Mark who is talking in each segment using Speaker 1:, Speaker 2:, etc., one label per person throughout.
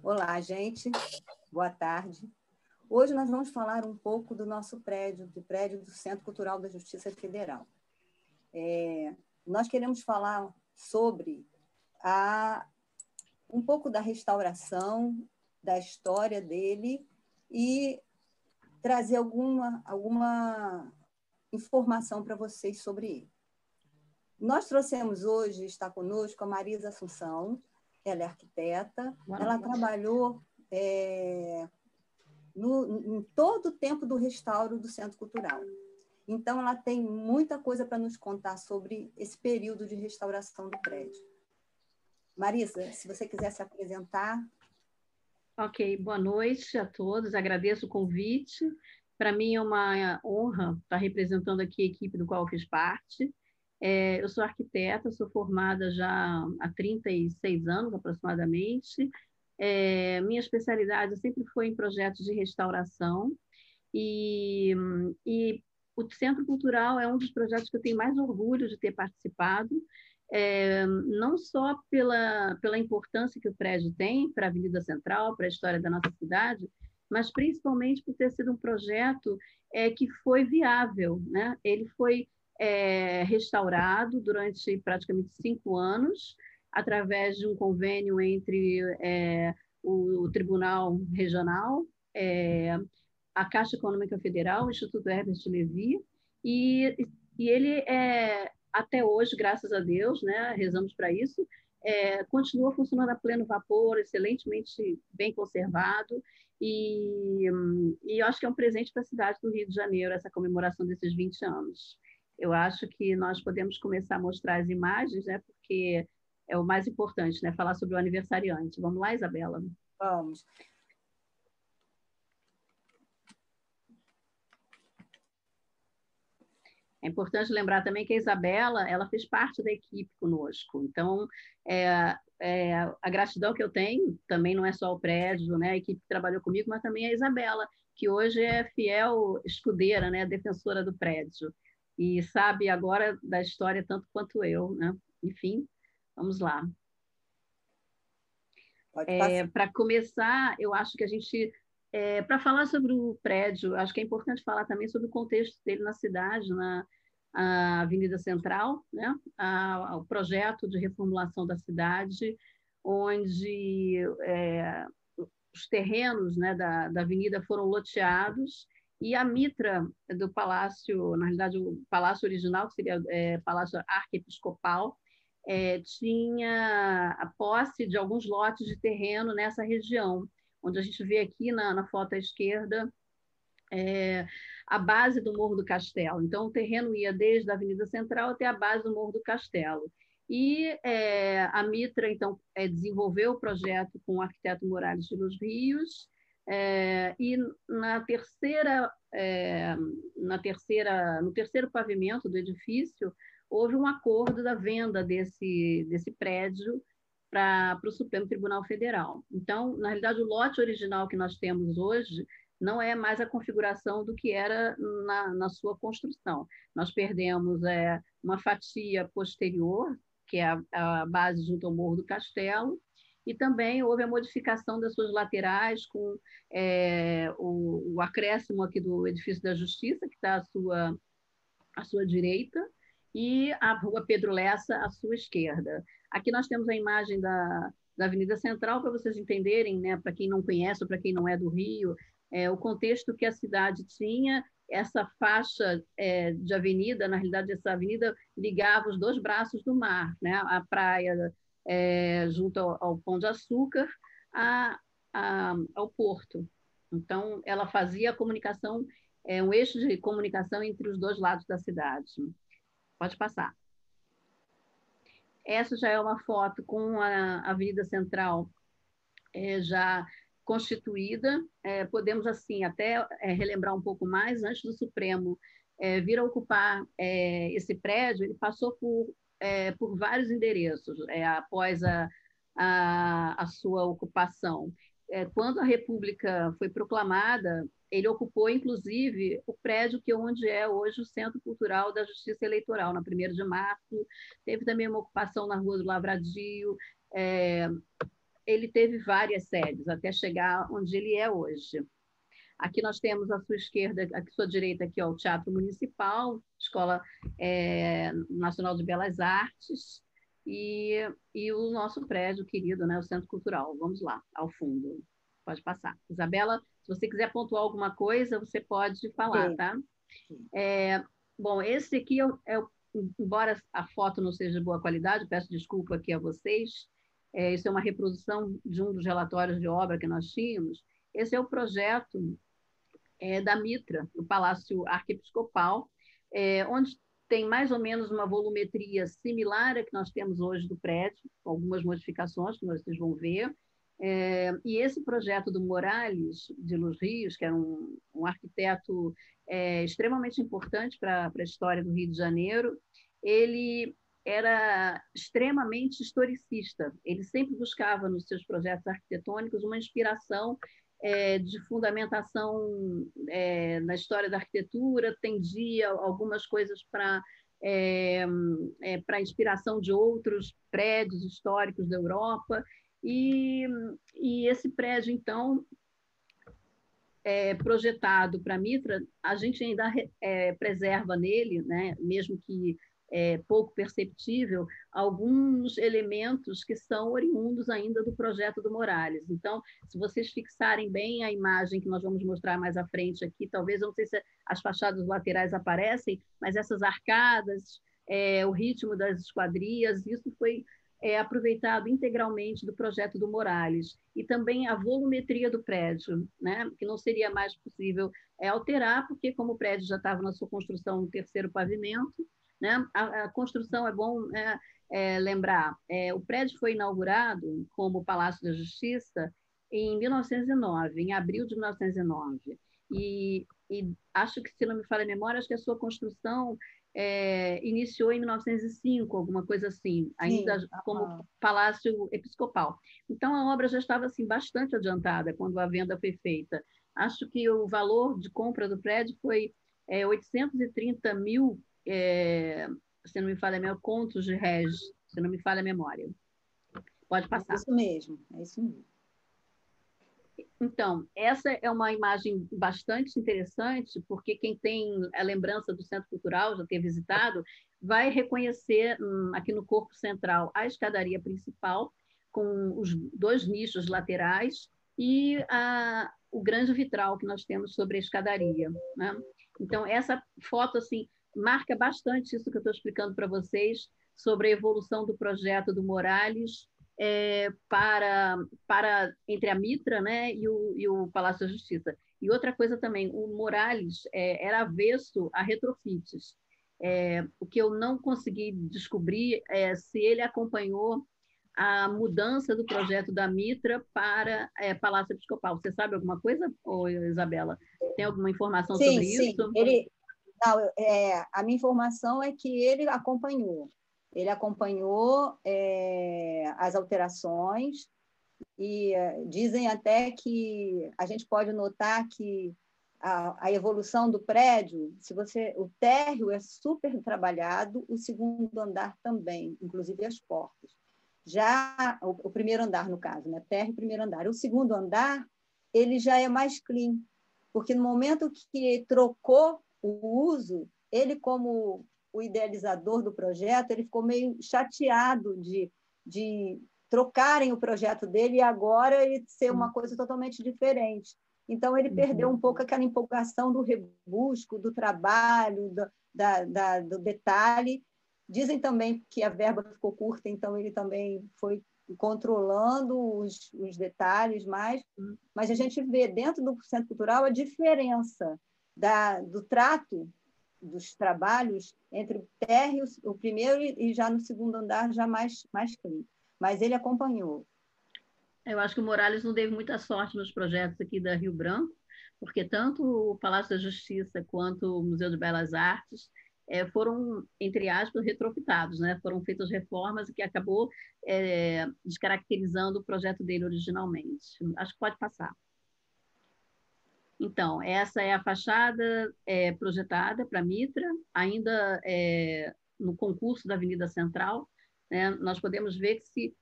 Speaker 1: Olá, gente. Boa tarde. Hoje nós vamos falar um pouco do nosso prédio, do prédio do Centro Cultural da Justiça Federal. Nós queremos falar sobre um pouco da restauração, da história dele e trazer alguma informação para vocês sobre ele. Nós trouxemos hoje, está conosco, a Marisa Assunção, ela é arquiteta, ela trabalhou em todo o tempo do restauro do Centro Cultural. Então, ela tem muita coisa para nos contar sobre esse período de restauração do prédio. Marisa, se você quiser se apresentar.
Speaker 2: Ok, boa noite a todos, agradeço o convite. Para mim é uma honra estar representando aqui a equipe do qual eu fiz parte. Eu sou arquiteta, sou formada já há 36 anos aproximadamente. Minha especialidade sempre foi em projetos de restauração e o Centro Cultural é um dos projetos que eu tenho mais orgulho de ter participado, não só pela importância que o prédio tem para a Avenida Central, para a história da nossa cidade, mas principalmente por ter sido um projeto que foi viável, né? Ele foi restaurado durante praticamente 5 anos, através de um convênio entre o Tribunal Regional, a Caixa Econômica Federal, o Instituto Herbert Levi, e ele até hoje, graças a Deus, né, rezamos para isso, continua funcionando a pleno vapor, excelentemente bem conservado, e eu acho que é um presente para a cidade do Rio de Janeiro, essa comemoração desses 20 anos. Eu acho que nós podemos começar a mostrar as imagens, né, porque é o mais importante, né, falar sobre o aniversariante. Vamos lá, Isabela?
Speaker 1: Vamos.
Speaker 2: É importante lembrar também que a Isabela, ela fez parte da equipe conosco. Então, a gratidão que eu tenho também não é só o prédio, né? A equipe que trabalhou comigo, mas também a Isabela, que hoje é fiel escudeira, né? Defensora do prédio. E sabe agora da história tanto quanto eu, né? Enfim, vamos lá. Para começar, eu acho que a gente... para falar sobre o prédio, acho que é importante falar também sobre o contexto dele na cidade, na Avenida Central, né? O projeto de reformulação da cidade, onde os terrenos, né, da avenida foram loteados e a mitra do palácio, na realidade o palácio original, que seria Palácio Arquiepiscopal, tinha a posse de alguns lotes de terreno nessa região, onde a gente vê aqui na foto à esquerda a base do Morro do Castelo. Então, o terreno ia desde a Avenida Central até a base do Morro do Castelo. E a Mitra, então, desenvolveu o projeto com o arquiteto Morales de los Rios, e no terceiro pavimento do edifício, houve um acordo da venda desse prédio para o Supremo Tribunal Federal. Então, na realidade, o lote original que nós temos hoje não é mais a configuração do que era na sua construção. Nós perdemos uma fatia posterior, que é a base junto ao Morro do Castelo, e também houve a modificação das suas laterais com o acréscimo aqui do Edifício da Justiça, que está à sua direita, e a Rua Pedro Lessa à sua esquerda. Aqui nós temos a imagem da Avenida Central, para vocês entenderem, né, para quem não conhece ou para quem não é do Rio, o contexto que a cidade tinha. Essa faixa de avenida, na realidade, essa avenida ligava os dois braços do mar, né, a praia junto ao Pão de Açúcar, ao porto. Então, ela fazia a comunicação, um eixo de comunicação entre os dois lados da cidade. Pode passar. Essa já é uma foto com a Avenida Central já constituída. Podemos, assim, até relembrar um pouco mais, antes do Supremo vir a ocupar esse prédio, ele passou por vários endereços após a sua ocupação. Quando a República foi proclamada, ele ocupou, inclusive, o prédio que onde é hoje o Centro Cultural da Justiça Eleitoral, na 1º de março. Teve também uma ocupação na Rua do Lavradio, ele teve várias sedes até chegar onde ele é hoje. Aqui nós temos à sua esquerda, à sua direita, aqui, ó, o Teatro Municipal, Escola Nacional de Belas Artes, e o nosso prédio querido, né, o Centro Cultural. Vamos lá, ao fundo. Pode passar. Isabela, se você quiser pontuar alguma coisa, você pode falar,
Speaker 1: Sim.
Speaker 2: tá? Bom, esse aqui embora a foto não seja de boa qualidade, peço desculpa aqui a vocês, isso é uma reprodução de um dos relatórios de obra que nós tínhamos. Esse é o projeto da Mitra, do Palácio Arquiepiscopal, onde tem mais ou menos uma volumetria similar à que nós temos hoje do prédio, com algumas modificações que vocês vão ver. E esse projeto do Morales de Los Rios, que era um arquiteto extremamente importante para a história do Rio de Janeiro, ele era extremamente historicista. Ele sempre buscava nos seus projetos arquitetônicos uma inspiração de fundamentação na história da arquitetura, tendia algumas coisas para para inspiração de outros prédios históricos da Europa. E esse prédio, então, projetado para a Mitra, a gente ainda preserva nele, né, mesmo que pouco perceptível, alguns elementos que são oriundos ainda do projeto do Morales. Então, se vocês fixarem bem a imagem que nós vamos mostrar mais à frente aqui, talvez, eu não sei se as fachadas laterais aparecem, mas essas arcadas, o ritmo das esquadrias, isso foi aproveitado integralmente do projeto do Morales. E também a volumetria do prédio, né, que não seria mais possível alterar, porque como o prédio já estava na sua construção no terceiro pavimento, né, a construção, é bom lembrar, o prédio foi inaugurado como Palácio da Justiça em 1909, em abril de 1909. E acho que, se não me falha a memória, acho que a sua construção iniciou em 1905, alguma coisa assim, ainda sim, como Palácio Episcopal. Então, a obra já estava assim, bastante adiantada quando a venda foi feita. Acho que o valor de compra do prédio foi 830 mil, se não me falha a memória, contos de réis, se não me falha a memória. Pode passar.
Speaker 1: É isso mesmo, é isso mesmo.
Speaker 2: Então, essa é uma imagem bastante interessante, porque quem tem a lembrança do Centro Cultural, já ter visitado, vai reconhecer aqui no corpo central a escadaria principal, com os dois nichos laterais e o grande vitral que nós temos sobre a escadaria, né? Então, essa foto assim, marca bastante isso que eu estou explicando para vocês sobre a evolução do projeto do Morales entre a Mitra, né, e o Palácio da Justiça. E outra coisa também, o Morales era avesso a retrofits. O que eu não consegui descobrir é se ele acompanhou a mudança do projeto da Mitra para Palácio Episcopal. Você sabe alguma coisa, Isabela? Tem alguma informação sobre isso?
Speaker 1: Sim, a minha informação é que ele acompanhou. Ele acompanhou as alterações e dizem até que a gente pode notar que a evolução do prédio, o térreo é super trabalhado, o segundo andar também, inclusive as portas. Já o primeiro andar, no caso, né? Térreo e primeiro andar. O segundo andar, ele já é mais clean, porque no momento que trocou o uso, ele, como o idealizador do projeto, ele ficou meio chateado de trocarem o projeto dele e agora ele ser uma coisa totalmente diferente. Então, ele perdeu um pouco aquela empolgação do rebusco, do trabalho, do detalhe. Dizem também que a verba ficou curta, então ele também foi controlando os detalhes mais, mas a gente vê dentro do Centro Cultural a diferença do trato dos trabalhos entre o térreo, o primeiro, e já no segundo andar, já mais clean. Mas ele acompanhou.
Speaker 2: Eu acho que o Morales não teve muita sorte nos projetos aqui da Rio Branco, porque tanto o Palácio da Justiça quanto o Museu de Belas Artes foram, entre aspas, retrofitados, né? Foram feitas reformas que acabou descaracterizando o projeto dele originalmente. Acho que pode passar. Então, essa é a fachada projetada para a Mitra, ainda no concurso da Avenida Central, né? Nós podemos ver que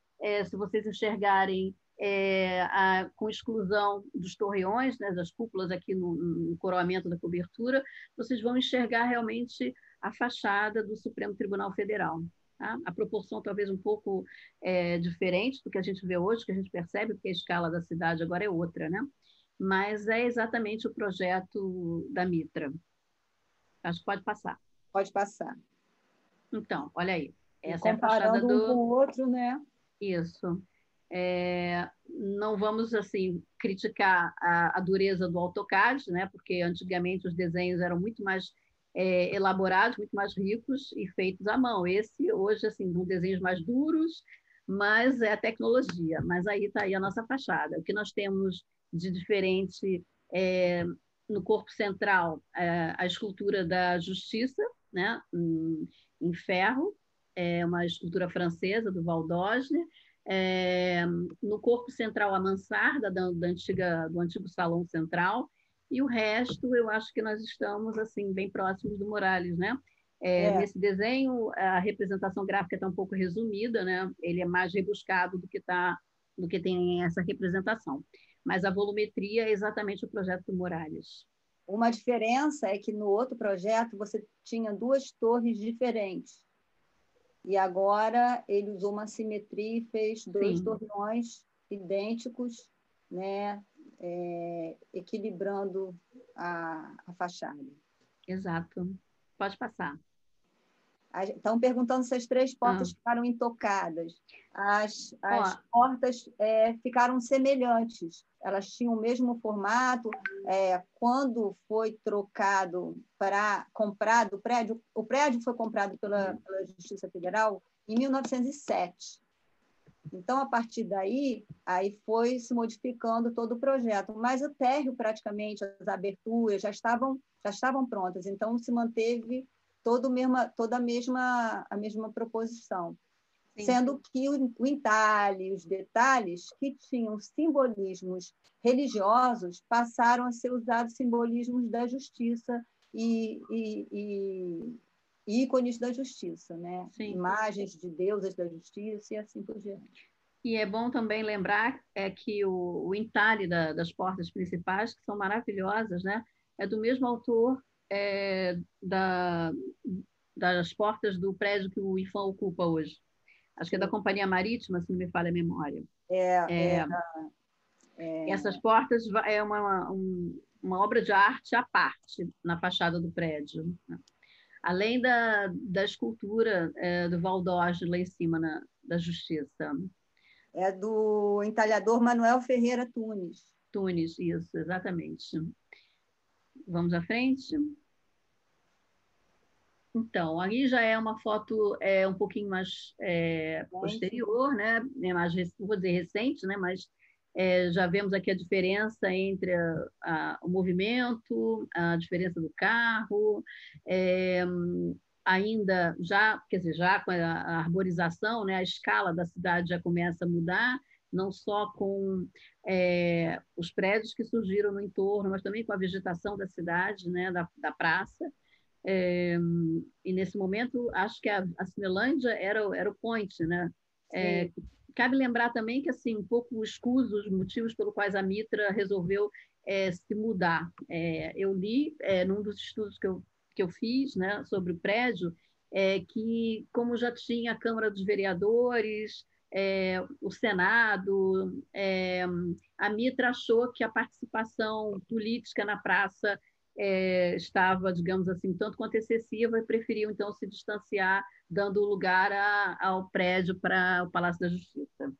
Speaker 2: se vocês enxergarem com exclusão dos torreões, né, das cúpulas aqui no coroamento da cobertura, vocês vão enxergar realmente a fachada do Supremo Tribunal Federal. Tá? A proporção talvez um pouco diferente do que a gente vê hoje, que a gente percebe, porque a escala da cidade agora é outra, né? Mas é exatamente o projeto da Mitra. Acho que pode passar.
Speaker 1: Pode passar.
Speaker 2: Então, olha aí.
Speaker 1: Essa é a fachada um com o outro, né?
Speaker 2: Isso. Não vamos assim criticar a dureza do AutoCAD, né? Porque antigamente os desenhos eram muito mais elaborados, muito mais ricos e feitos à mão. Esse hoje assim, com desenhos mais duros, mas é a tecnologia. Mas aí está aí a nossa fachada. O que nós temos de diferente no corpo central, a escultura da Justiça, né? Em ferro, é uma escultura francesa do Valdosne. No corpo central, a mansarda do antigo salão central, e o resto eu acho que nós estamos assim bem próximos do Morales, né? Nesse desenho a representação gráfica está um pouco resumida, né? Ele é mais rebuscado do que tem essa representação, mas a volumetria é exatamente o projeto do Morales.
Speaker 1: Uma diferença é que no outro projeto você tinha duas torres diferentes. E agora ele usou uma simetria e fez dois torreões idênticos, né? Equilibrando a fachada.
Speaker 2: Exato. Pode passar.
Speaker 1: Estão perguntando se as três portas ficaram intocadas. As portas ficaram semelhantes. Elas tinham o mesmo formato. Quando foi comprado o prédio foi comprado pela Justiça Federal em 1907. Então, a partir daí, foi se modificando todo o projeto. Mas o térreo, praticamente, as aberturas já estavam prontas. Então, se manteve toda a mesma proposição. Sim. Sendo que o entalhe, os detalhes que tinham simbolismos religiosos passaram a ser usados simbolismos da justiça e ícones da justiça, né? Sim. Imagens de deusas da justiça e assim por diante.
Speaker 2: E é bom também lembrar que o entalhe das portas principais, que são maravilhosas, né? É do mesmo autor das portas do prédio que o IFAM ocupa hoje. Acho que é da Companhia Marítima, se não me falha a memória. Essas portas é uma obra de arte à parte na fachada do prédio, né? Além da escultura do Valdosne lá em cima, da Justiça.
Speaker 1: É do entalhador Manuel Ferreira Tunes.
Speaker 2: Tunes, isso, exatamente. Vamos à frente? Então, ali já é uma foto um pouquinho mais posterior, né? Mais, não vou dizer recente, né? Mas já vemos aqui a diferença entre o movimento, a diferença do carro, ainda quer dizer, já com a arborização, né? A escala da cidade já começa a mudar, não só com os prédios que surgiram no entorno, mas também com a vegetação da cidade, né? Da praça. E nesse momento acho que a Cinelândia era o point, né? Cabe lembrar também que assim um pouco escuso os motivos pelos quais a Mitra resolveu se mudar. Eu li num dos estudos que eu fiz, né, sobre o prédio, que como já tinha a Câmara dos Vereadores, o Senado, a Mitra achou que a participação política na praça estava, digamos assim, tanto quanto excessiva e preferiu, então, se distanciar, dando lugar ao prédio para o Palácio da Justiça.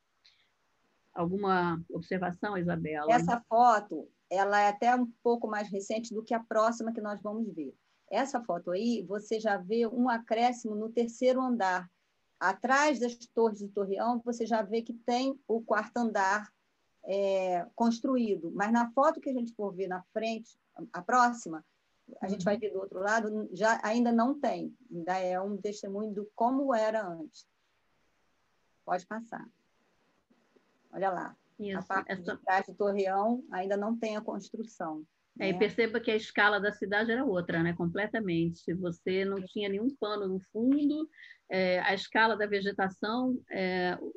Speaker 2: Alguma observação, Isabela?
Speaker 1: Essa foto ela é até um pouco mais recente do que a próxima que nós vamos ver. Essa foto aí, você já vê um acréscimo no terceiro andar. Atrás das torres do Torreão, você já vê que tem o quarto andar construído. Mas na foto que a gente for ver na frente, a próxima, a gente vai ver do outro lado, ainda não tem. Ainda é um testemunho do como era antes. Pode passar. Olha lá. Isso, a parte de trás do Torreão ainda não tem a construção.
Speaker 2: E perceba que a escala da cidade era outra, né? Completamente. Você não tinha nenhum pano no fundo, a escala da vegetação,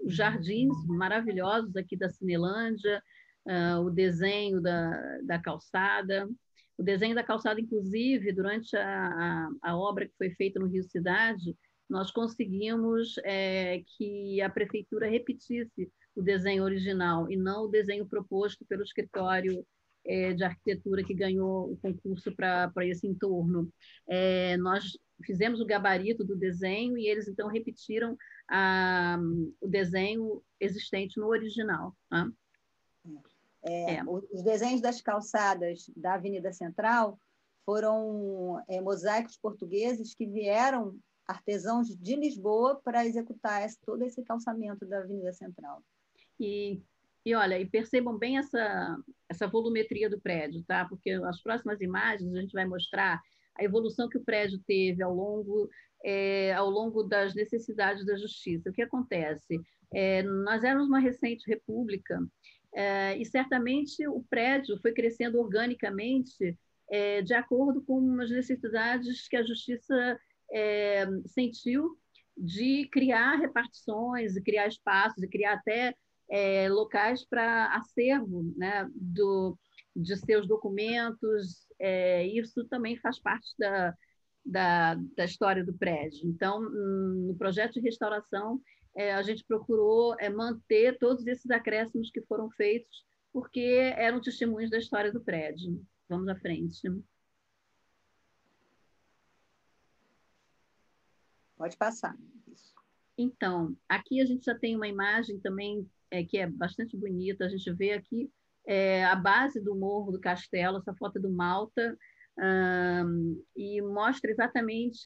Speaker 2: os jardins maravilhosos aqui da Cinelândia, o desenho da calçada. O desenho da calçada, inclusive, durante a obra que foi feita no Rio Cidade, nós conseguimos que a prefeitura repetisse o desenho original e não o desenho proposto pelo escritório de arquitetura que ganhou o concurso para esse entorno. Nós fizemos o gabarito do desenho e eles, então, repetiram o desenho existente no original. Tá?
Speaker 1: Os desenhos das calçadas da Avenida Central foram mosaicos portugueses que vieram artesãos de Lisboa para executar todo esse calçamento da Avenida Central.
Speaker 2: E olha, e percebam bem essa volumetria do prédio, tá? Porque as próximas imagens a gente vai mostrar a evolução que o prédio teve ao longo das necessidades da justiça. O que acontece? Nós éramos uma recente república e certamente o prédio foi crescendo organicamente de acordo com as necessidades que a justiça sentiu de criar repartições, de criar espaços, de criar até locais para acervo, né, de seus documentos. Isso também faz parte da história do prédio. Então, no projeto de restauração, a gente procurou manter todos esses acréscimos que foram feitos, porque eram testemunhos da história do prédio. Vamos à frente.
Speaker 1: Pode passar. Isso.
Speaker 2: Então, aqui a gente já tem uma imagem também que é bastante bonita. A gente vê aqui a base do Morro do Castelo, essa foto do Malta, e mostra exatamente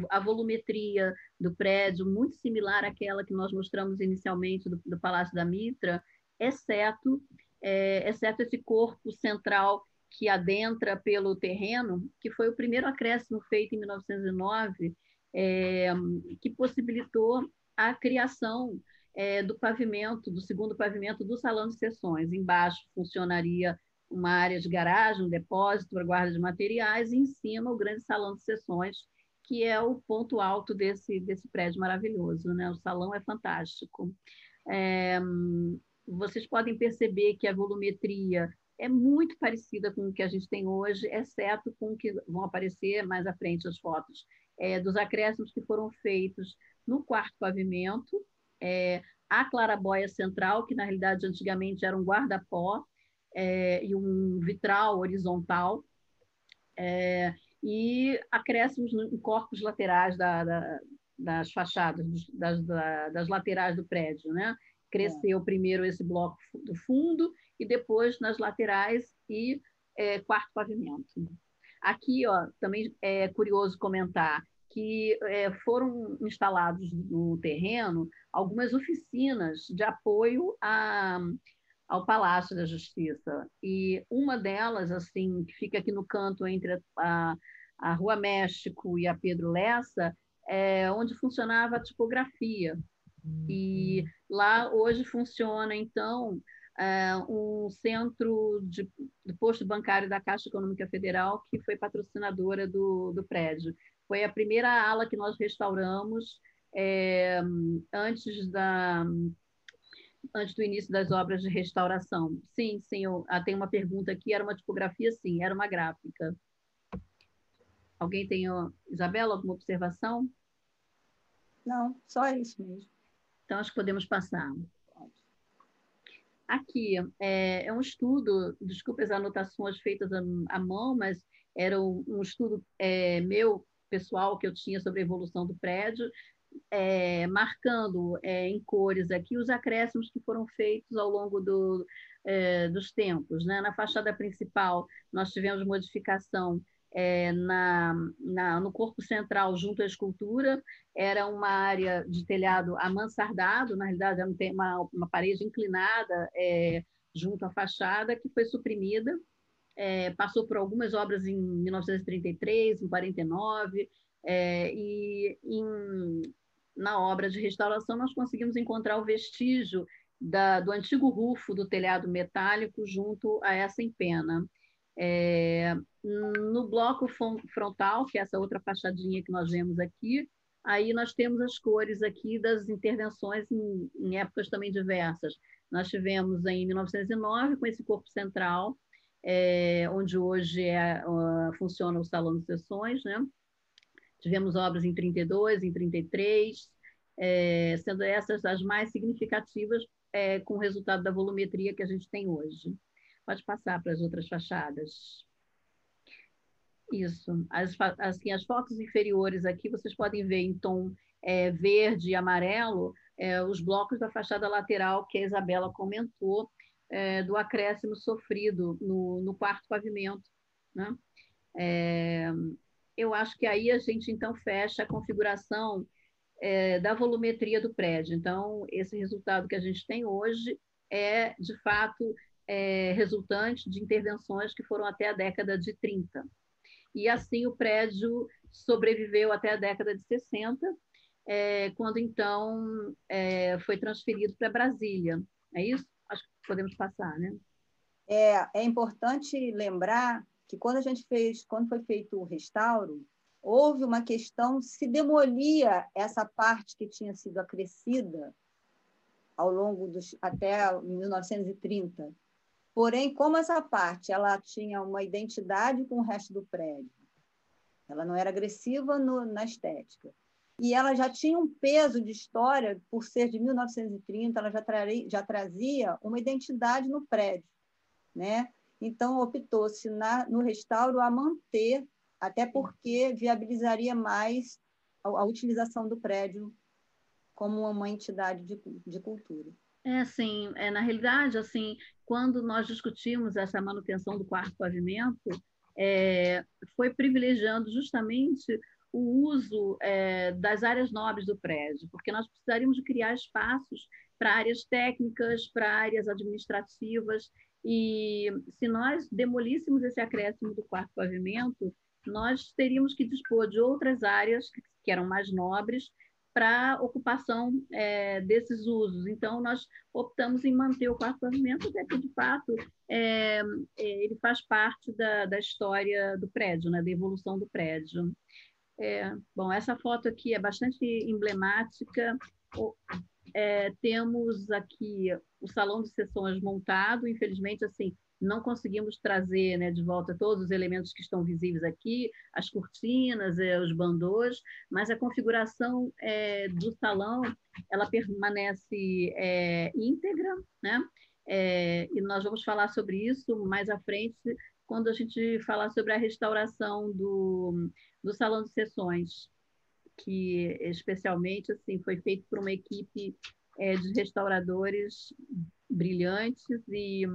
Speaker 2: a volumetria do prédio, muito similar àquela que nós mostramos inicialmente do Palácio da Mitra, exceto esse corpo central que adentra pelo terreno, que foi o primeiro acréscimo feito em 1909, que possibilitou a criação do pavimento, do segundo pavimento do salão de sessões. Embaixo funcionaria uma área de garagem, um depósito para guarda de materiais, e em cima o grande salão de sessões, que é o ponto alto desse prédio maravilhoso, né? O salão é fantástico. Vocês podem perceber que a volumetria é muito parecida com o que a gente tem hoje, exceto com o que vão aparecer mais à frente as fotos, dos acréscimos que foram feitos no quarto pavimento, a clarabóia central, que na realidade antigamente era um guarda-pó, e um vitral horizontal, e acréscimos em corpos laterais das fachadas, das laterais do prédio, né? Cresceu primeiro esse bloco do fundo e depois nas laterais e quarto pavimento. Aqui, ó, também é curioso comentar que foram instalados no terreno algumas oficinas de apoio ao Palácio da Justiça. E uma delas, assim, que fica aqui no canto entre a Rua México e a Pedro Lessa, onde funcionava a tipografia. E lá hoje funciona, então, um centro de posto bancário da Caixa Econômica Federal, que foi patrocinadora do prédio. Foi a primeira ala que nós restauramos antes do início das obras de restauração. Sim, tem uma pergunta aqui, era uma tipografia? Sim, era uma gráfica. Alguém tem, Isabela, alguma observação?
Speaker 1: Não, só isso mesmo.
Speaker 2: Então, acho que podemos passar. Aqui é um estudo, desculpe as anotações feitas à mão, mas era um estudo meu, pessoal, que eu tinha sobre a evolução do prédio, marcando em cores aqui os acréscimos que foram feitos ao longo dos tempos, né? Na fachada principal, nós tivemos modificação no corpo central, junto à escultura, era uma área de telhado amansardado, na realidade era uma parede inclinada junto à fachada, que foi suprimida, passou por algumas obras em 1933, em 49, na obra de restauração nós conseguimos encontrar o vestígio do antigo rufo do telhado metálico junto a essa empena. No bloco frontal, que é essa outra fachadinha que nós vemos aqui, aí nós temos as cores aqui das intervenções em épocas também diversas. Nós tivemos em 1909, com esse corpo central, onde hoje funciona o Salão de Sessões, né? Tivemos obras em 32, em 33, sendo essas as mais significativas com o resultado da volumetria que a gente tem hoje. Pode passar para as outras fachadas. Isso. As fotos inferiores aqui, vocês podem ver em tom verde e amarelo os blocos da fachada lateral que a Isabela comentou, do acréscimo sofrido no quarto pavimento, né? Eu acho que aí a gente, então, fecha a configuração da volumetria do prédio. Então, esse resultado que a gente tem hoje é, de fato, resultante de intervenções que foram até a década de 30. E, assim, o prédio sobreviveu até a década de 60, quando, então, foi transferido para Brasília. É isso? Acho que podemos passar, né?
Speaker 1: É importante lembrar que quando foi feito o restauro, houve uma questão se demolia essa parte que tinha sido acrescida ao longo até 1930. Porém, como essa parte ela tinha uma identidade com o resto do prédio, ela não era agressiva na estética, e ela já tinha um peso de história, por ser de 1930, ela já trazia uma identidade no prédio, né? Então, optou-se no restauro a manter, até porque viabilizaria mais a utilização do prédio como uma entidade de cultura.
Speaker 2: Assim, na realidade, assim, quando nós discutimos essa manutenção do quarto pavimento, foi privilegiando justamente o uso das áreas nobres do prédio, porque nós precisaríamos de criar espaços para áreas técnicas, para áreas administrativas, e se nós demolíssemos esse acréscimo do quarto pavimento, nós teríamos que dispor de outras áreas que eram mais nobres, para ocupação desses usos. Então, nós optamos em manter o quarto pavimento, até que, de fato, ele faz parte da história do prédio, né, da evolução do prédio. Bom, essa foto aqui é bastante emblemática. Temos aqui o salão de sessões montado, infelizmente, assim, não conseguimos trazer, né, de volta todos os elementos que estão visíveis aqui, as cortinas, os bandôs, mas a configuração do salão, ela permanece íntegra, né? E nós vamos falar sobre isso mais à frente, quando a gente falar sobre a restauração do salão de sessões, que especialmente assim foi feito por uma equipe de restauradores brilhantes, e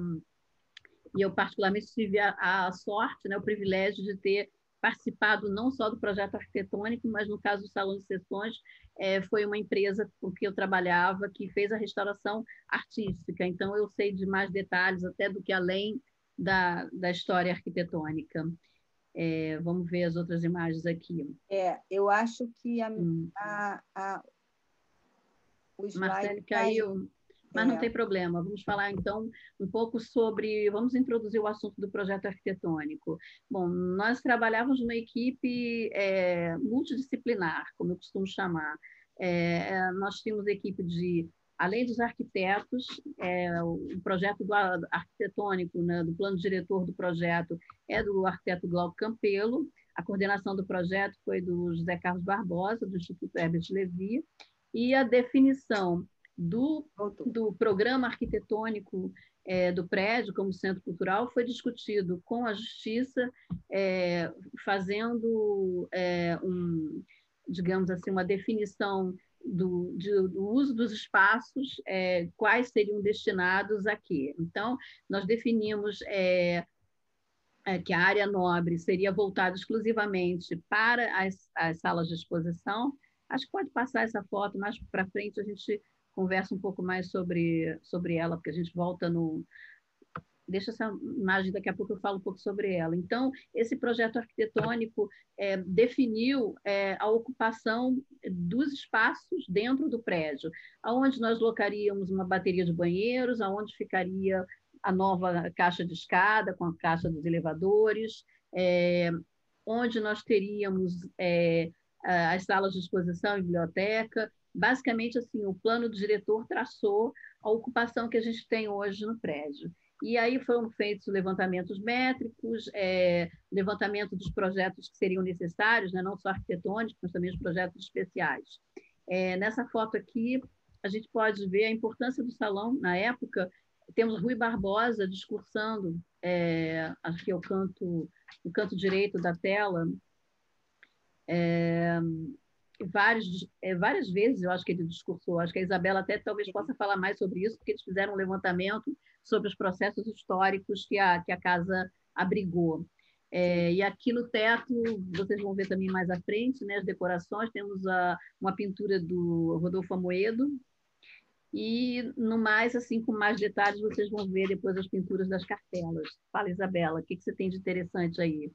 Speaker 2: eu particularmente tive a sorte, né, o privilégio de ter participado não só do projeto arquitetônico, mas no caso do Salão de Sessões, foi uma empresa com que eu trabalhava que fez a restauração artística, então eu sei de mais detalhes até do que além da história arquitetônica. Vamos ver as outras imagens aqui.
Speaker 1: Eu acho que o
Speaker 2: slide Marcelo
Speaker 1: caiu.
Speaker 2: Mas não tem problema. Vamos falar, então, um pouco sobre... Vamos introduzir o assunto do projeto arquitetônico. Bom, nós trabalhávamos numa equipe multidisciplinar, como eu costumo chamar. Nós tínhamos equipe de... Além dos arquitetos, o projeto arquitetônico, né, do plano diretor do projeto é do arquiteto Glauco Campelo, a coordenação do projeto foi do José Carlos Barbosa, do Instituto Herbert Levi, e a definição do programa arquitetônico do prédio como centro cultural foi discutido com a Justiça, fazendo digamos assim, uma definição do uso dos espaços, quais seriam destinados a quê. Então, nós definimos que a área nobre seria voltada exclusivamente para as salas de exposição. Acho que pode passar essa foto, mais para frente a gente conversa um pouco mais sobre ela, porque a gente volta no... Deixa essa imagem, daqui a pouco eu falo um pouco sobre ela. Então, esse projeto arquitetônico definiu a ocupação dos espaços dentro do prédio, aonde nós locaríamos uma bateria de banheiros, aonde ficaria a nova caixa de escada com a caixa dos elevadores, onde nós teríamos as salas de exposição e biblioteca. Basicamente, assim, o plano do diretor traçou a ocupação que a gente tem hoje no prédio. E aí foram feitos levantamentos métricos, levantamento dos projetos que seriam necessários, né? Não só arquitetônicos, mas também os projetos especiais. Nessa foto aqui, a gente pode ver a importância do salão. Na época, temos Rui Barbosa discursando, acho que é o canto direito da tela, várias vezes eu acho que ele discursou. Acho que a Isabela até talvez possa falar mais sobre isso, porque eles fizeram um levantamento sobre os processos históricos que a casa abrigou. E aqui no teto, vocês vão ver também mais à frente, né, as decorações, temos uma pintura do Rodolfo Amoedo, e no mais, assim, com mais detalhes, vocês vão ver depois as pinturas das cartelas. Fala, Isabela, o que você tem de interessante aí?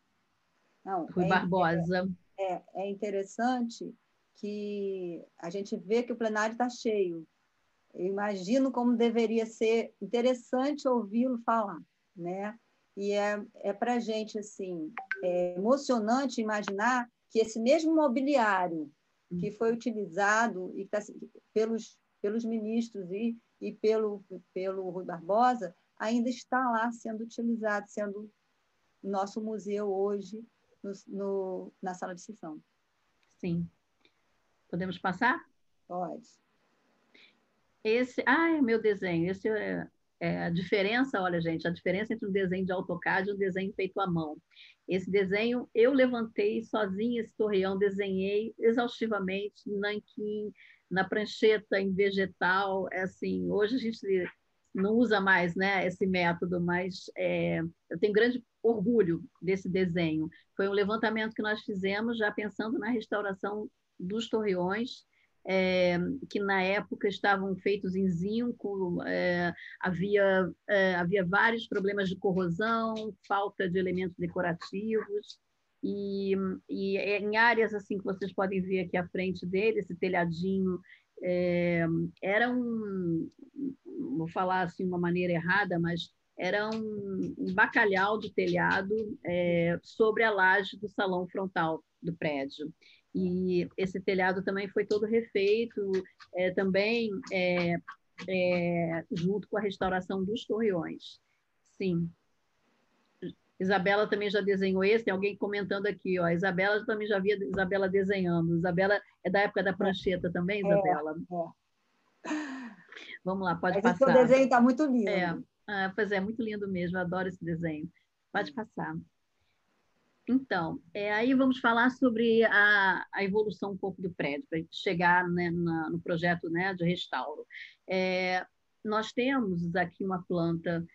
Speaker 1: Não,
Speaker 2: Rui Barbosa.
Speaker 1: É interessante que a gente vê que o plenário está cheio. Eu imagino como deveria ser interessante ouvi-lo falar, né? E para a gente assim, emocionante imaginar que esse mesmo mobiliário que foi utilizado e tá, pelos ministros e pelo Rui Barbosa ainda está lá sendo utilizado, sendo nosso museu hoje na sala de sessão.
Speaker 2: Sim. Podemos passar?
Speaker 1: Pode.
Speaker 2: Esse é meu desenho. Esse a diferença, olha, gente, a diferença entre um desenho de AutoCAD e um desenho feito à mão. Esse desenho, eu levantei sozinha esse torreão, desenhei exaustivamente, nanquim, na prancheta, em vegetal. Assim, hoje a gente não usa mais, né, esse método, mas eu tenho grande orgulho desse desenho. Foi um levantamento que nós fizemos já pensando na restauração dos torreões, que na época estavam feitos em zinco, havia vários problemas de corrosão, falta de elementos decorativos, e em áreas assim que vocês podem ver aqui à frente dele, esse telhadinho, era vou falar assim de uma maneira errada, mas era um bacalhau de telhado sobre a laje do salão frontal do prédio. E esse telhado também foi todo refeito, também junto com a restauração dos torreões. Sim. Isabela também já desenhou esse, tem alguém comentando aqui, ó. Isabela também já via Isabela desenhando. Isabela é da época da prancheta também, Isabela? Vamos lá, pode passar.
Speaker 1: Mas o seu desenho está muito lindo.
Speaker 2: Pois é, muito lindo mesmo, eu adoro esse desenho. Pode passar. Então, aí vamos falar sobre a evolução um pouco do prédio, para chegar, né, no projeto, né, de restauro. Nós temos aqui uma planta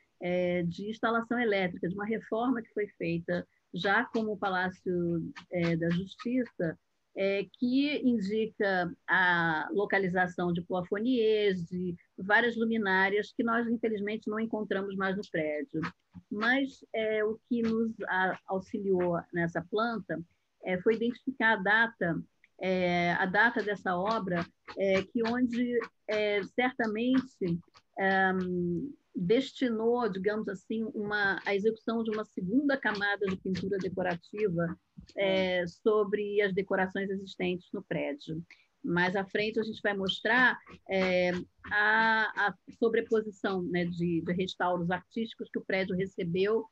Speaker 2: de instalação elétrica, de uma reforma que foi feita já como o Palácio da Justiça, que indica a localização de plafoniers, de várias luminárias que nós, infelizmente, não encontramos mais no prédio. Mas o que nos auxiliou nessa planta foi identificar a data dessa obra, que onde certamente destinou, digamos assim, a execução de uma segunda camada de pintura decorativa sobre as decorações existentes no prédio. Mais à frente a gente vai mostrar a sobreposição, né, de restauros artísticos que o prédio recebeu,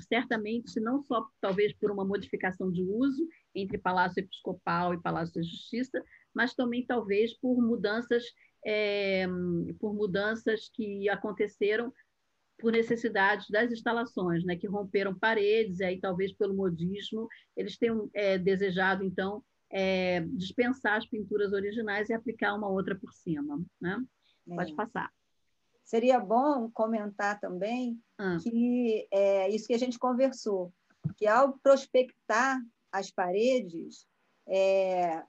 Speaker 2: certamente não só talvez por uma modificação de uso entre Palácio Episcopal e Palácio da Justiça, mas também talvez por mudanças que aconteceram por necessidades das instalações, né, que romperam paredes, e aí talvez pelo modismo eles tenham desejado, então, dispensar as pinturas originais e aplicar uma outra por cima, né? Pode passar.
Speaker 1: Seria bom comentar também que isso que a gente conversou, que ao prospectar as paredes,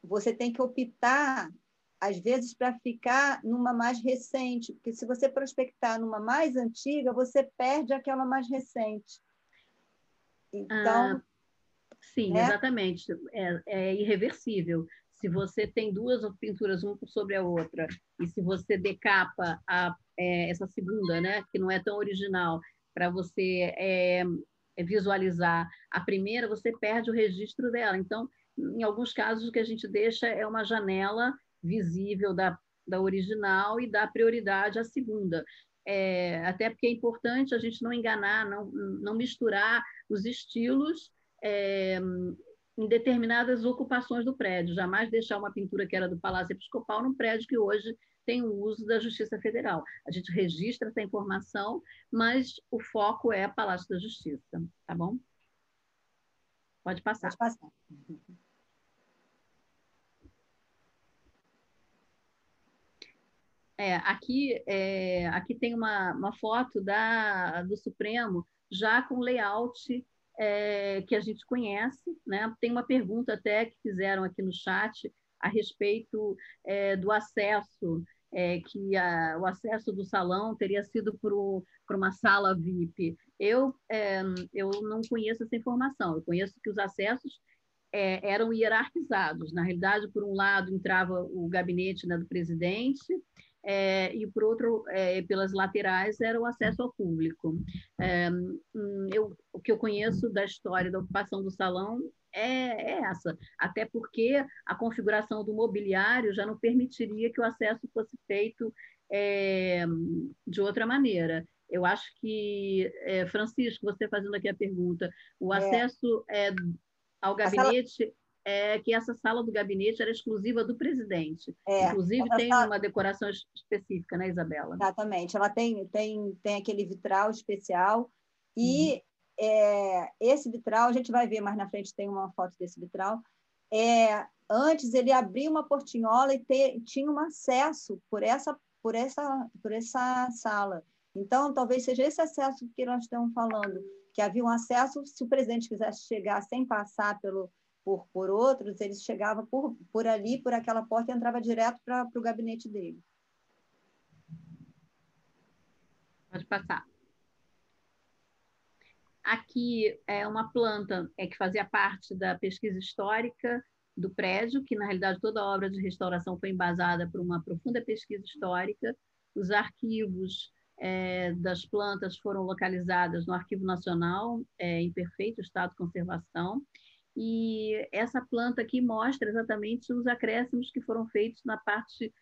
Speaker 1: você tem que optar, às vezes, para ficar numa mais recente, porque se você prospectar numa mais antiga, você perde aquela mais recente. Então...
Speaker 2: Sim,
Speaker 1: né?
Speaker 2: Exatamente. É irreversível. se você tem duas pinturas, uma sobre a outra, e se você decapa essa segunda, né, que não é tão original, para você visualizar a primeira, você perde o registro dela. Então, em alguns casos, o que a gente deixa é uma janela visível da original e dá prioridade à segunda. Até porque é importante a gente não enganar, não misturar os estilos em determinadas ocupações do prédio. Jamais deixar uma pintura que era do Palácio Episcopal num prédio que hoje tem o uso da Justiça Federal. A gente registra essa informação, mas o foco é Palácio da Justiça, tá bom? Pode passar.
Speaker 1: Pode passar.
Speaker 2: Aqui tem uma foto do Supremo, já com layout que a gente conhece, né? Tem uma pergunta até que fizeram aqui no chat a respeito do acesso, o acesso do salão teria sido por uma sala VIP. Eu não conheço essa informação, eu conheço que os acessos eram hierarquizados. Na realidade, por um lado, entrava o gabinete, né, do presidente, e, por outro, pelas laterais, era o acesso ao público. O que eu conheço da história da ocupação do salão é essa, até porque a configuração do mobiliário já não permitiria que o acesso fosse feito de outra maneira. Eu acho que, Francisco, você fazendo aqui a pergunta, o acesso ao gabinete, que essa sala do gabinete era exclusiva do presidente. Inclusive, tem uma decoração específica, né, Isabela?
Speaker 1: Exatamente. Ela tem aquele vitral especial e esse vitral, a gente vai ver mais na frente, tem uma foto desse vitral. Antes, ele abria uma portinhola e tinha um acesso por essa sala. Então, talvez seja esse acesso que nós estamos falando, que havia um acesso, se o presidente quisesse chegar sem passar por outros, ele chegava por ali, por aquela porta, e entrava direto para o gabinete dele.
Speaker 2: Pode passar. Aqui é uma planta que fazia parte da pesquisa histórica do prédio, que, na realidade, toda a obra de restauração foi embasada por uma profunda pesquisa histórica. Os arquivos das plantas foram localizadas no Arquivo Nacional, em perfeito estado de conservação, e essa planta aqui mostra exatamente os acréscimos que foram feitos na parte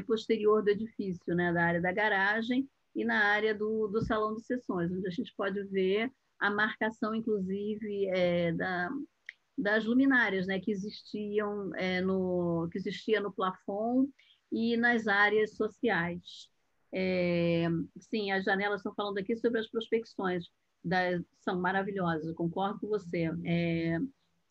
Speaker 2: posterior do edifício, né, da área da garagem e na área do salão de sessões, onde a gente pode ver a marcação, inclusive, das luminárias, né, que existia no plafond e nas áreas sociais. Sim, as janelas estão falando aqui sobre as prospecções, são maravilhosas, eu concordo com você.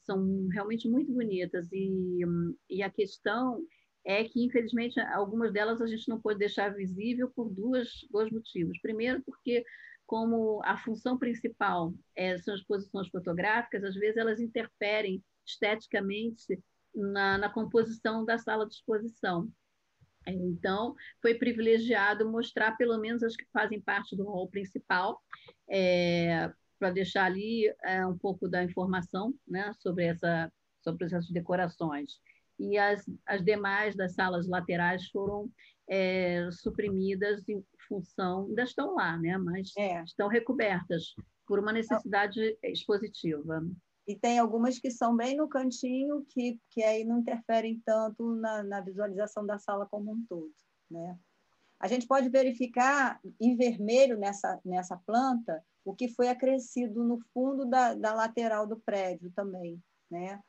Speaker 2: São realmente muito bonitas, e a questão é que, infelizmente, algumas delas a gente não pode deixar visível por dois motivos. Primeiro, porque, como a função principal são as posições fotográficas, às vezes elas interferem esteticamente na composição da sala de exposição. Então, foi privilegiado mostrar pelo menos as que fazem parte do hall principal, para deixar ali um pouco da informação, né, sobre essas decorações. E as demais das salas laterais foram suprimidas em função, ainda estão lá, né, mas estão recobertas por uma necessidade expositiva.
Speaker 1: E tem algumas que são bem no cantinho, que aí não interferem tanto na visualização da sala como um todo, né? A gente pode verificar em vermelho nessa planta o que foi acrescido no fundo da lateral do prédio também, né?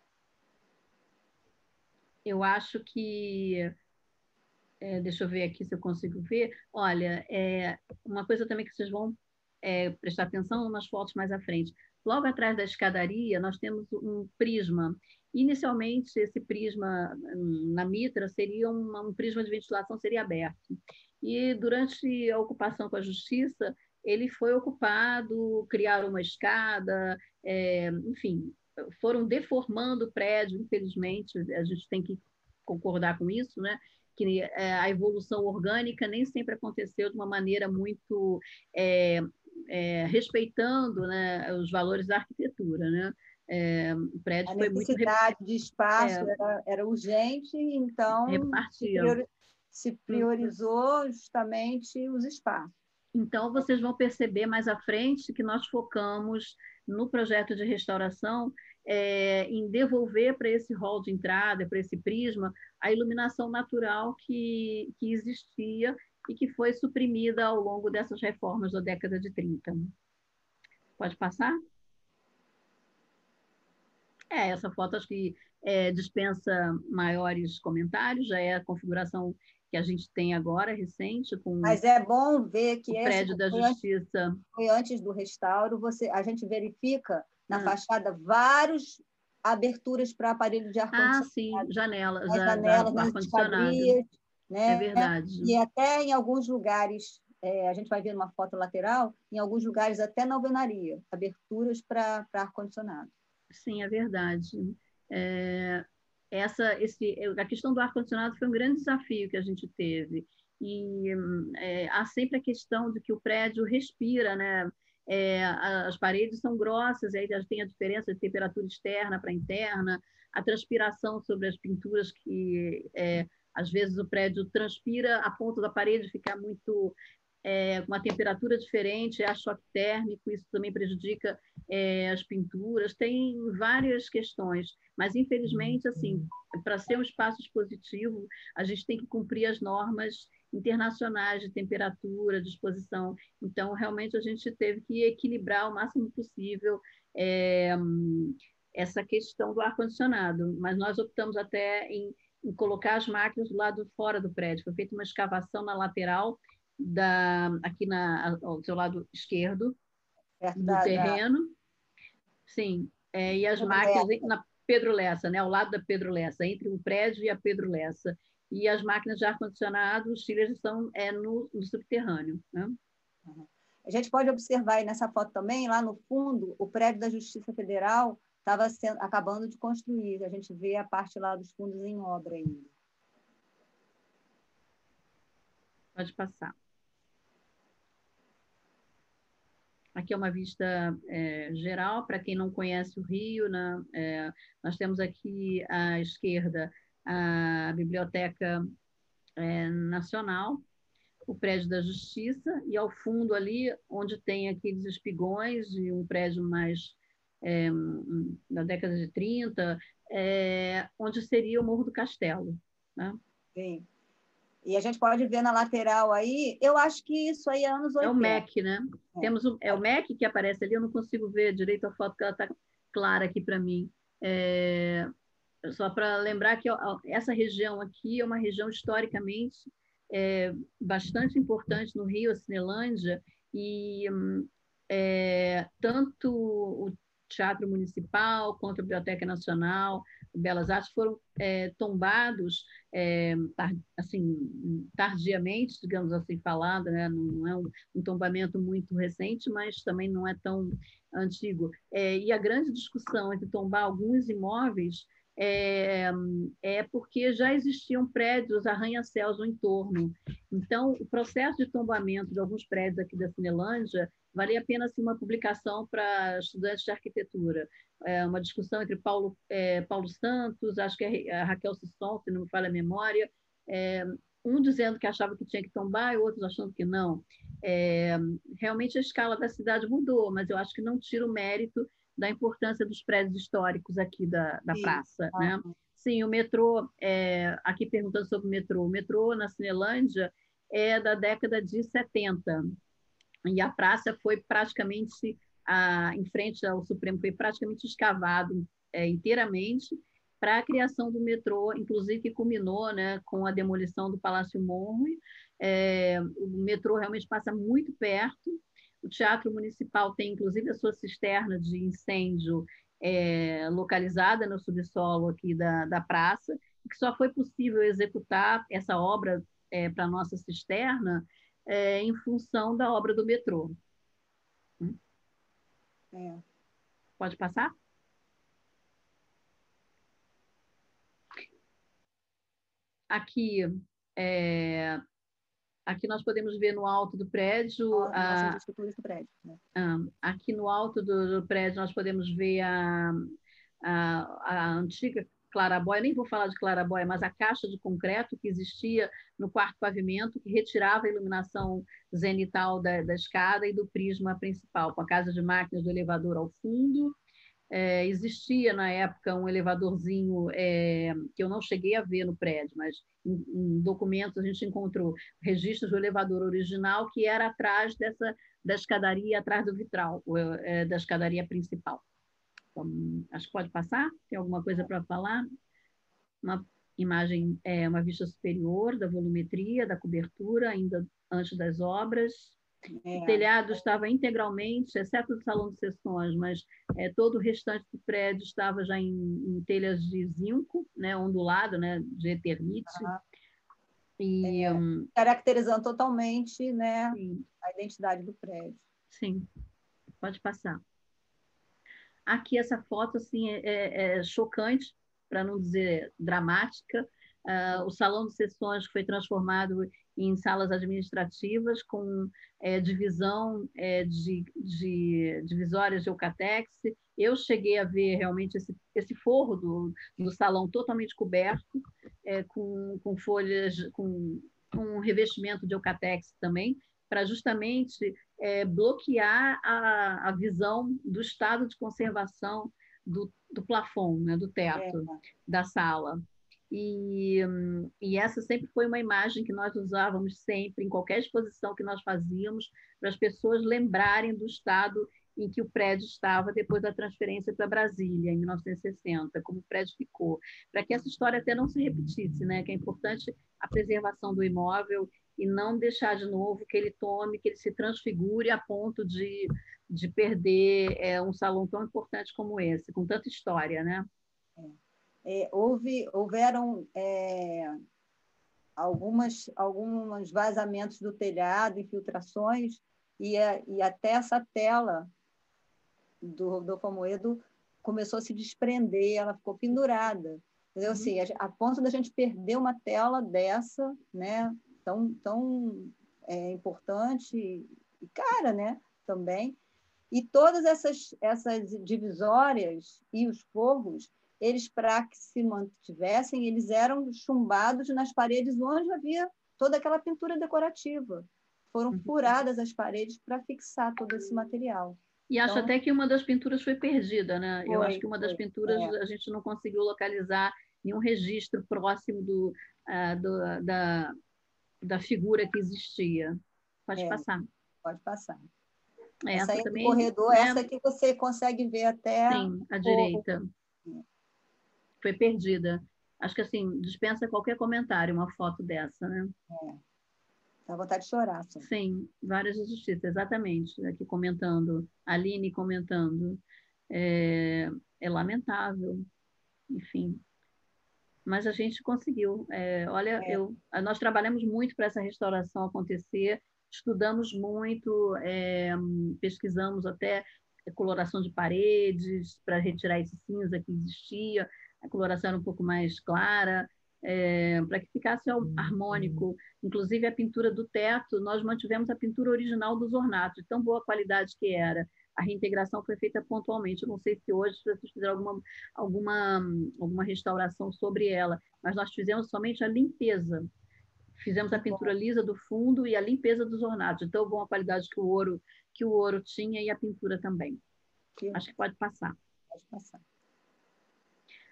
Speaker 2: Eu acho que... deixa eu ver aqui se eu consigo ver. Olha, uma coisa também que vocês vão prestar atenção umas fotos mais à frente. Logo atrás da escadaria, nós temos um prisma. Inicialmente, esse prisma na mitra seria um prisma de ventilação, seria aberto. E durante a ocupação com a Justiça, ele foi ocupado, criaram uma escada, enfim, foram deformando o prédio, infelizmente, a gente tem que concordar com isso, né? Que a evolução orgânica nem sempre aconteceu de uma maneira muito respeitando, né, os valores da arquitetura, né? O prédio
Speaker 1: A
Speaker 2: foi muito
Speaker 1: necessidade de espaço era urgente, então
Speaker 2: repartido.
Speaker 1: se priorizou justamente os espaços.
Speaker 2: Então, vocês vão perceber mais à frente que nós focamos no projeto de restauração em devolver para esse hall de entrada, para esse prisma, a iluminação natural que existia e que foi suprimida ao longo dessas reformas da década de 30. Pode passar? Essa foto acho que dispensa maiores comentários, já é a configuração que a gente tem agora, recente, com
Speaker 1: Mas é bom ver que
Speaker 2: o prédio da Justiça.
Speaker 1: Foi antes do restauro, a gente verifica na fachada várias aberturas para aparelho de ar-condicionado.
Speaker 2: Sim, janelas,
Speaker 1: nas janelas, nas esquadrias, né?
Speaker 2: É verdade.
Speaker 1: E até em alguns lugares, a gente vai ver numa foto lateral, em alguns lugares até na alvenaria, aberturas para ar-condicionado.
Speaker 2: Sim, é verdade. A questão do ar-condicionado foi um grande desafio que a gente teve. E há sempre a questão de que o prédio respira, né? As paredes são grossas, aí tem a diferença de temperatura externa para interna, a transpiração sobre as pinturas, que às vezes o prédio transpira a ponta da parede ficar muito com uma temperatura diferente, há choque térmico, isso também prejudica as pinturas, tem várias questões, mas infelizmente, assim, para ser um espaço expositivo, a gente tem que cumprir as normas internacionais de temperatura, de exposição, então realmente a gente teve que equilibrar o máximo possível essa questão do ar-condicionado, mas nós optamos até em colocar as máquinas do lado fora do prédio, foi feita uma escavação na lateral aqui ao seu lado esquerdo do terreno. Sim, e as máquinas na Pedro Lessa, né, ao lado da Pedro Lessa, entre o prédio e a Pedro Lessa. E as máquinas de ar-condicionado, os chillers estão no subterrâneo. Né?
Speaker 1: A gente pode observar aí nessa foto também, lá no fundo, o prédio da Justiça Federal estava acabando de construir. A gente vê a parte lá dos fundos em obra ainda.
Speaker 2: Pode passar. Aqui é uma vista geral, para quem não conhece o Rio, né? Nós temos aqui à esquerda a Biblioteca Nacional, o prédio da Justiça, e ao fundo ali, onde tem aqueles espigões, e um prédio mais da década de 30, onde seria o Morro do Castelo. Né?
Speaker 1: Sim. E a gente pode ver na lateral aí, eu acho que isso aí é anos 80.
Speaker 2: É o MEC, né? Temos o MEC que aparece ali, eu não consigo ver direito a foto, porque ela está clara aqui para mim. Só para lembrar que essa região aqui é uma região historicamente bastante importante no Rio, a Cinelândia, e tanto o Teatro Municipal quanto a Biblioteca Nacional, Belas Artes foram tombados assim, tardiamente, digamos assim, falando, né? Não é um tombamento muito recente, mas também não é tão antigo. E a grande discussão entre tombar alguns imóveis porque já existiam prédios, arranha-céus no entorno. Então, o processo de tombamento de alguns prédios aqui da Cinelândia valia a pena assim, uma publicação para estudantes de arquitetura. Uma discussão entre Paulo Santos, acho que é a Raquel Sisson, se não me falha a memória, um dizendo que achava que tinha que tombar e outros achando que não. Realmente a escala da cidade mudou, mas eu acho que não tira o mérito da importância dos prédios históricos aqui da praça. Né? Sim, o metrô, aqui perguntando sobre o metrô na Cinelândia é da década de 70, e a praça foi praticamente, em frente ao Supremo, foi praticamente escavado inteiramente para a criação do metrô, inclusive que culminou, né, com a demolição do Palácio Monroe. O metrô realmente passa muito perto. O Teatro Municipal tem, inclusive, a sua cisterna de incêndio localizada no subsolo aqui da praça, que só foi possível executar essa obra para a nossa cisterna em função da obra do metrô. Pode passar? Aqui Aqui nós podemos ver no alto do prédio...
Speaker 1: Nossas estruturas do prédio, né?
Speaker 2: Aqui no alto do prédio nós podemos ver a antiga clarabóia, nem vou falar de clarabóia, mas a caixa de concreto que existia no quarto pavimento, que retirava a iluminação zenital da escada e do prisma principal, com a casa de máquinas do elevador ao fundo. Existia na época um elevadorzinho que eu não cheguei a ver no prédio, mas em documentos a gente encontrou registros do elevador original que era atrás da escadaria, atrás do vitral, da escadaria principal. Então, acho que pode passar. Tem alguma coisa para falar? Uma imagem, uma vista superior da volumetria, da cobertura, ainda antes das obras. O telhado estava integralmente, exceto o salão de sessões, mas todo o restante do prédio estava já em telhas de zinco, né, ondulado, né, de eternite.
Speaker 1: E, caracterizando totalmente, né, a identidade do prédio.
Speaker 2: Sim, pode passar. Aqui essa foto assim, é chocante, para não dizer dramática. O salão de sessões foi transformado em salas administrativas com divisão de divisórias de Eucatex. Eu cheguei a ver realmente esse forro do salão totalmente coberto, com folhas, com um revestimento de Eucatex também, para justamente bloquear a visão do estado de conservação do plafond, né, do teto da sala. E essa sempre foi uma imagem que nós usávamos sempre, em qualquer exposição que nós fazíamos, para as pessoas lembrarem do estado em que o prédio estava depois da transferência para Brasília, em 1960, como o prédio ficou, para que essa história até não se repetisse, né? Que é importante a preservação do imóvel e não deixar de novo que ele tome, que ele se transfigure a ponto de perder um salão tão importante como esse, com tanta história, né?
Speaker 1: Houveram alguns vazamentos do telhado, infiltrações, e até essa tela do Famoedo começou a se desprender, ela ficou pendurada. Entendeu? Assim, a ponto da gente perder uma tela dessa, né, tão importante e cara, né, também. E todas essas divisórias e os forros, eles, para que se mantivessem, eles eram chumbados nas paredes onde havia toda aquela pintura decorativa. Foram furadas as paredes para fixar todo esse material.
Speaker 2: E acho até que uma das pinturas foi perdida, né? Eu acho que uma das pinturas a gente não conseguiu localizar nenhum registro próximo da figura que existia. Pode passar.
Speaker 1: Pode passar.
Speaker 2: Essa aí também,
Speaker 1: do corredor, essa que você consegue ver até...
Speaker 2: Sim, à direita. Foi perdida. Acho que, assim, dispensa qualquer comentário uma foto dessa, né?
Speaker 1: Dá vontade de chorar.
Speaker 2: Sim, várias injustiças, exatamente. Aqui comentando, Aline comentando. É lamentável, enfim. Mas a gente conseguiu. Nós trabalhamos muito para essa restauração acontecer, estudamos muito, pesquisamos até coloração de paredes para retirar esse cinza que existia, a coloração era um pouco mais clara, para que ficasse harmônico. Inclusive, a pintura do teto, nós mantivemos a pintura original dos ornatos, de tão boa qualidade que era. A reintegração foi feita pontualmente. Eu não sei se hoje vocês fizeram alguma restauração sobre ela, mas nós fizemos somente a limpeza. Fizemos a pintura lisa do fundo e a limpeza dos ornatos, de tão boa qualidade que o ouro tinha e a pintura também. Acho que pode passar.
Speaker 1: Pode passar.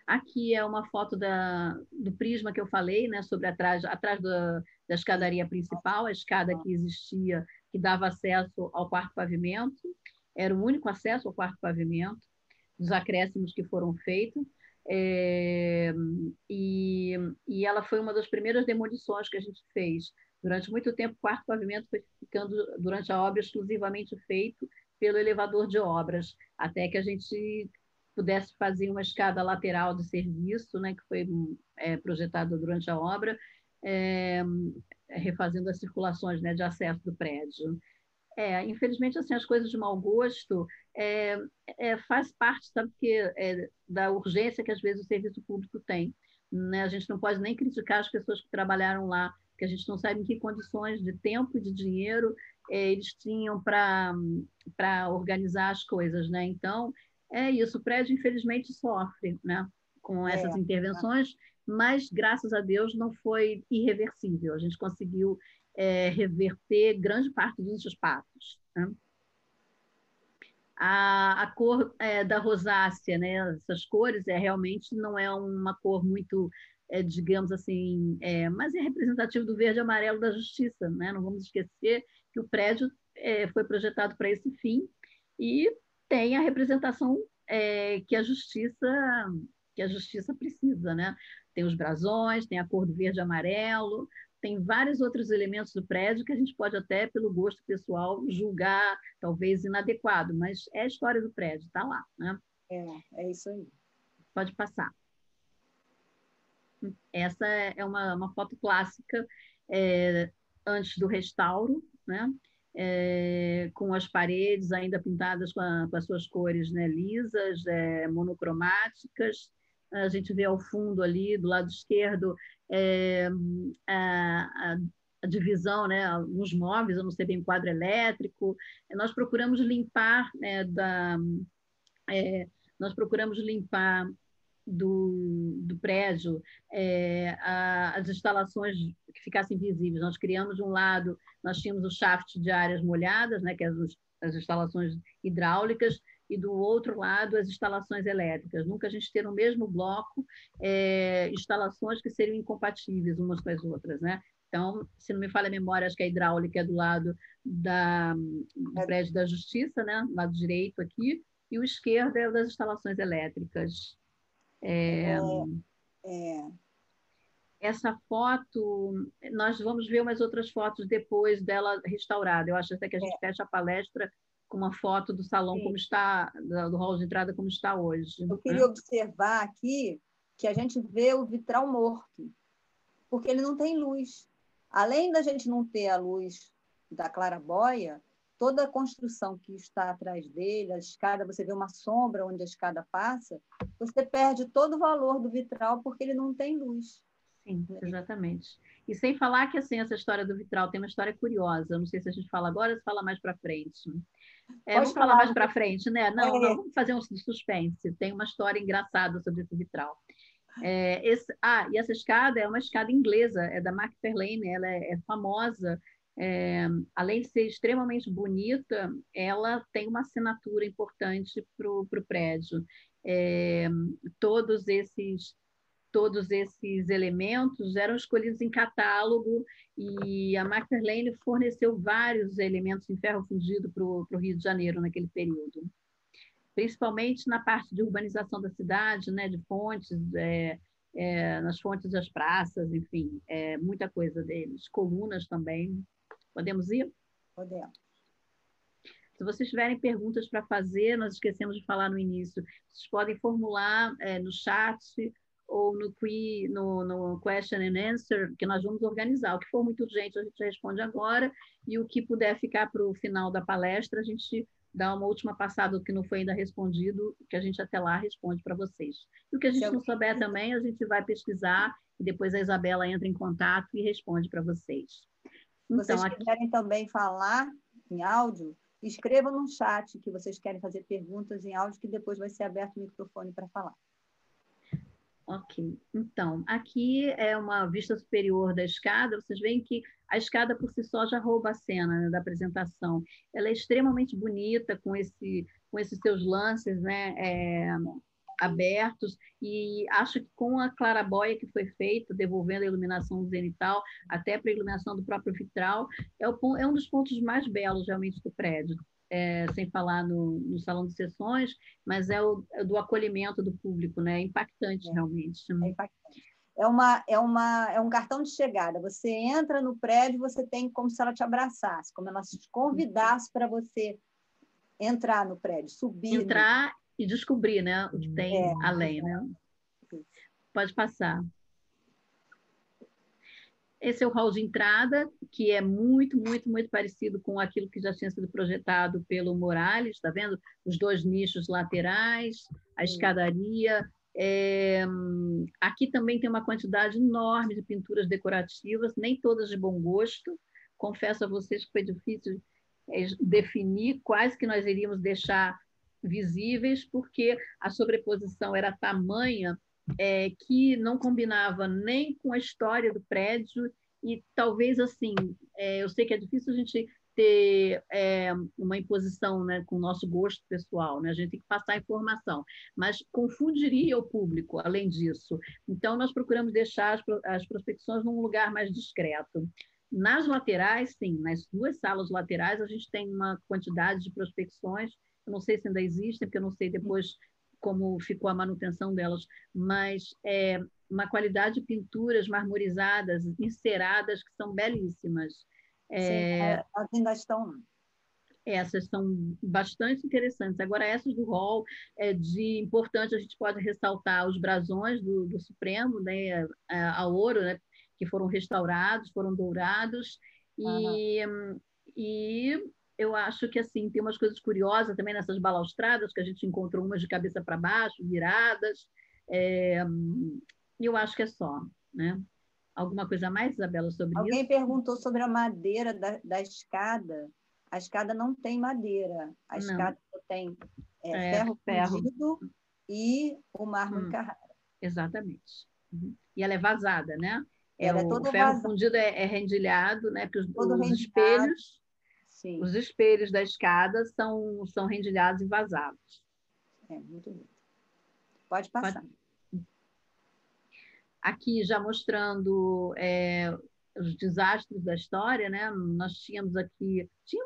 Speaker 2: Aqui é uma foto do prisma que eu falei, né, sobre atrás da escadaria principal, a escada que existia, que dava acesso ao quarto pavimento. Era o único acesso ao quarto pavimento, dos acréscimos que foram feitos. E ela foi uma das primeiras demolições que a gente fez. Durante muito tempo, o quarto pavimento foi ficando, durante a obra, exclusivamente feito pelo elevador de obras, até que a gente pudesse fazer uma escada lateral de serviço, né, que foi projetada durante a obra, refazendo as circulações, né, de acesso do prédio. Infelizmente, assim, as coisas de mau gosto faz parte, sabe, da urgência que às vezes o serviço público tem, né? A gente não pode nem criticar as pessoas que trabalharam lá, porque a gente não sabe em que condições de tempo e de dinheiro eles tinham para organizar as coisas, né? Então, é isso, o prédio, infelizmente, sofre, né, com essas intervenções, mas, graças a Deus, não foi irreversível. A gente conseguiu reverter grande parte dos espaços, né? A cor da rosácea, né? Essas cores realmente não é uma cor muito, digamos assim, mas é representativo do verde e amarelo da justiça, né? Não vamos esquecer que o prédio foi projetado para esse fim e tem a representação que a justiça precisa, né? Tem os brasões, tem a cor do verde e amarelo, tem vários outros elementos do prédio que a gente pode até, pelo gosto pessoal, julgar talvez inadequado, mas é a história do prédio, está lá, né?
Speaker 1: É isso aí.
Speaker 2: Pode passar. Essa é uma foto clássica antes do restauro, né? Com as paredes ainda pintadas com as suas cores, né, lisas, monocromáticas. A gente vê ao fundo ali, do lado esquerdo, a divisão, né, alguns móveis, eu não sei bem, o quadro elétrico. Nós procuramos limpar, né, nós procuramos limpar do prédio as instalações que ficassem visíveis. Nós criamos, de um lado, nós tínhamos o shaft de áreas molhadas, né, que é as instalações hidráulicas, e do outro lado as instalações elétricas. Nunca a gente ter no mesmo bloco instalações que seriam incompatíveis umas com as outras, né? Então, se não me falha a memória, acho que a hidráulica é do lado do prédio da Justiça, né? Lado direito aqui, e o esquerdo é o das instalações elétricas. Essa foto, nós vamos ver umas outras fotos depois dela restaurada. Eu acho até que a gente fecha a palestra com uma foto do salão como está, do hall de entrada como está hoje.
Speaker 1: Eu queria observar aqui que a gente vê o vitral morto, porque ele não tem luz. Além da gente não ter a luz da claraboia, toda a construção que está atrás dele, a escada, você vê uma sombra onde a escada passa, você perde todo o valor do vitral porque ele não tem luz.
Speaker 2: Sim, exatamente. E sem falar que assim, essa história do vitral tem uma história curiosa. Eu não sei se a gente fala agora ou se fala mais para frente. Vamos falar mais para frente, né? Não, vamos fazer um suspense. Tem uma história engraçada sobre esse vitral. E essa escada é uma escada inglesa, é da Macfarlane, ela é famosa. Além de ser extremamente bonita, ela tem uma assinatura importante para o prédio. Todos esses elementos eram escolhidos em catálogo e a Macfarlane forneceu vários elementos em ferro fundido para o Rio de Janeiro naquele período, principalmente na parte de urbanização da cidade, né, de fontes, nas fontes das praças, enfim, muita coisa deles, colunas também. Podemos ir?
Speaker 1: Podemos.
Speaker 2: Se vocês tiverem perguntas para fazer, nós esquecemos de falar no início, vocês podem formular no chat ou no question and answer, que nós vamos organizar. O que for muito urgente, a gente responde agora, e o que puder ficar para o final da palestra, a gente dá uma última passada do que não foi ainda respondido, que a gente até lá responde para vocês. E o que a gente não souber também, a gente vai pesquisar, e depois a Isabela entra em contato e responde para vocês.
Speaker 1: Então, se vocês quiserem também falar em áudio, escrevam no chat que vocês querem fazer perguntas em áudio, que depois vai ser aberto o microfone para falar.
Speaker 2: Ok, então, aqui é uma vista superior da escada. Vocês veem que a escada por si só já rouba a cena, né, da apresentação. Ela é extremamente bonita, com esses seus lances, né, abertos, e acho que com a claraboia que foi feita, devolvendo a iluminação zenital até para a iluminação do próprio vitral, é um dos pontos mais belos realmente do prédio. Sem falar no salão de sessões, mas é do acolhimento do público, né? É impactante, realmente.
Speaker 1: É impactante. É um cartão de chegada. Você entra no prédio, você tem como se ela te abraçasse, como ela te convidasse para você entrar no prédio, subir.
Speaker 2: Entrar e descobrir, né, o que tem além, né? Pode passar. Esse é o hall de entrada, que é muito, muito, muito parecido com aquilo que já tinha sido projetado pelo Morales, está vendo? Os dois nichos laterais, a escadaria, Aqui também tem uma quantidade enorme de pinturas decorativas, nem todas de bom gosto. Confesso a vocês que foi difícil definir quais que nós iríamos deixar visíveis, porque a sobreposição era tamanha que não combinava nem com a história do prédio e talvez assim, eu sei que é difícil a gente ter uma imposição, né, com o nosso gosto pessoal, né? A gente tem que passar a informação, mas confundiria o público, além disso. Então, nós procuramos deixar as prospecções num lugar mais discreto. Nas laterais, sim, nas duas salas laterais, a gente tem uma quantidade de prospecções, eu não sei se ainda existem, porque eu não sei depois como ficou a manutenção delas, mas uma qualidade de pinturas marmorizadas, enceradas, que são belíssimas.
Speaker 1: Sim, elas ainda estão lá.
Speaker 2: Essas são bastante interessantes. Agora, essas do hall, de importante, a gente pode ressaltar os brasões do Supremo, né, a ouro, né, que foram restaurados, foram dourados, e eu acho que assim tem umas coisas curiosas também nessas balaustradas, que a gente encontrou umas de cabeça para baixo, viradas, e eu acho que é só, né? Alguma coisa a mais, Isabela, sobre isso?
Speaker 1: Alguém perguntou sobre a madeira da escada. A escada não tem madeira. A escada tem ferro fundido e o mármore Carrara.
Speaker 2: Exatamente. E ela é vazada, né?
Speaker 1: Ela é
Speaker 2: o
Speaker 1: toda
Speaker 2: ferro
Speaker 1: vazada.
Speaker 2: fundido é rendilhado, né? Porque
Speaker 1: Sim.
Speaker 2: os espelhos da escada são rendilhados e vazados.
Speaker 1: Muito bom. Pode passar.
Speaker 2: Aqui já mostrando os desastres da história, né? Nós tínhamos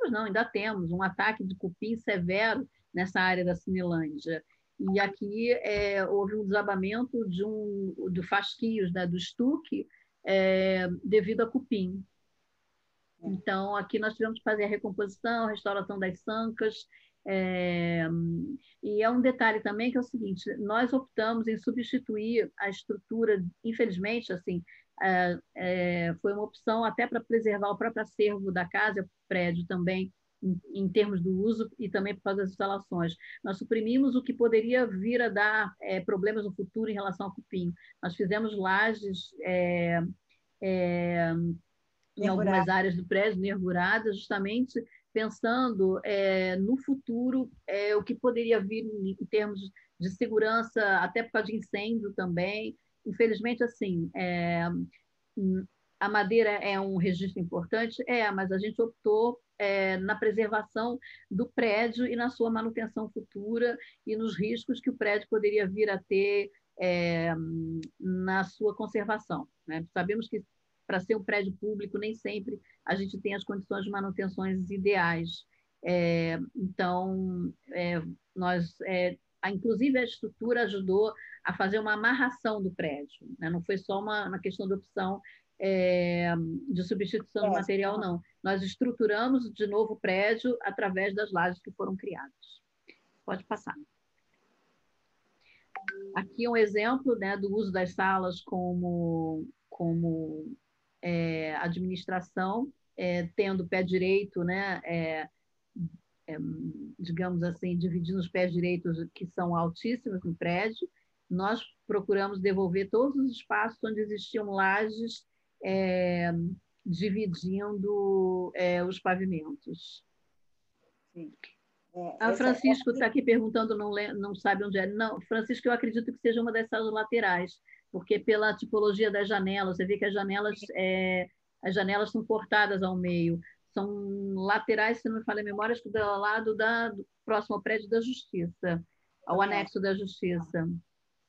Speaker 2: não, ainda temos um ataque de cupim severo nessa área da Cinelândia. E aqui houve um desabamento do fasquios, né, do estuque, devido a cupim. Então, aqui nós tivemos que fazer a recomposição, a restauração das sancas, e é um detalhe também que é o seguinte: nós optamos em substituir a estrutura, infelizmente, assim, foi uma opção até para preservar o próprio acervo da casa, o prédio também, em termos do uso e também por causa das instalações. Nós suprimimos o que poderia vir a dar problemas no futuro em relação ao cupim. Nós fizemos lajes em algumas áreas do prédio, nervuradas, justamente pensando no futuro, o que poderia vir em termos de segurança, até por causa de incêndio também. Infelizmente, assim, a madeira é um registro importante, mas a gente optou na preservação do prédio e na sua manutenção futura e nos riscos que o prédio poderia vir a ter na sua conservação, né? Sabemos que para ser um prédio público nem sempre a gente tem as condições de manutenções ideais. Então, inclusive a estrutura ajudou a fazer uma amarração do prédio, né? Não foi só uma questão de opção de substituição de material, não. Nós estruturamos de novo o prédio através das lajes que foram criadas. Pode passar. Aqui um exemplo, né, do uso das salas como administração, tendo pé direito, né, digamos assim, dividindo os pés direitos que são altíssimos no prédio. Nós procuramos devolver todos os espaços onde existiam lajes, dividindo os pavimentos.
Speaker 1: Sim.
Speaker 2: Francisco está aqui perguntando, não sabe onde é. Não, Francisco, eu acredito que seja uma das salas laterais, porque pela tipologia das janelas, você vê que as janelas são cortadas ao meio. São laterais, se não me falha a memória, acho que do lado do próximo ao prédio da Justiça, ao anexo da Justiça.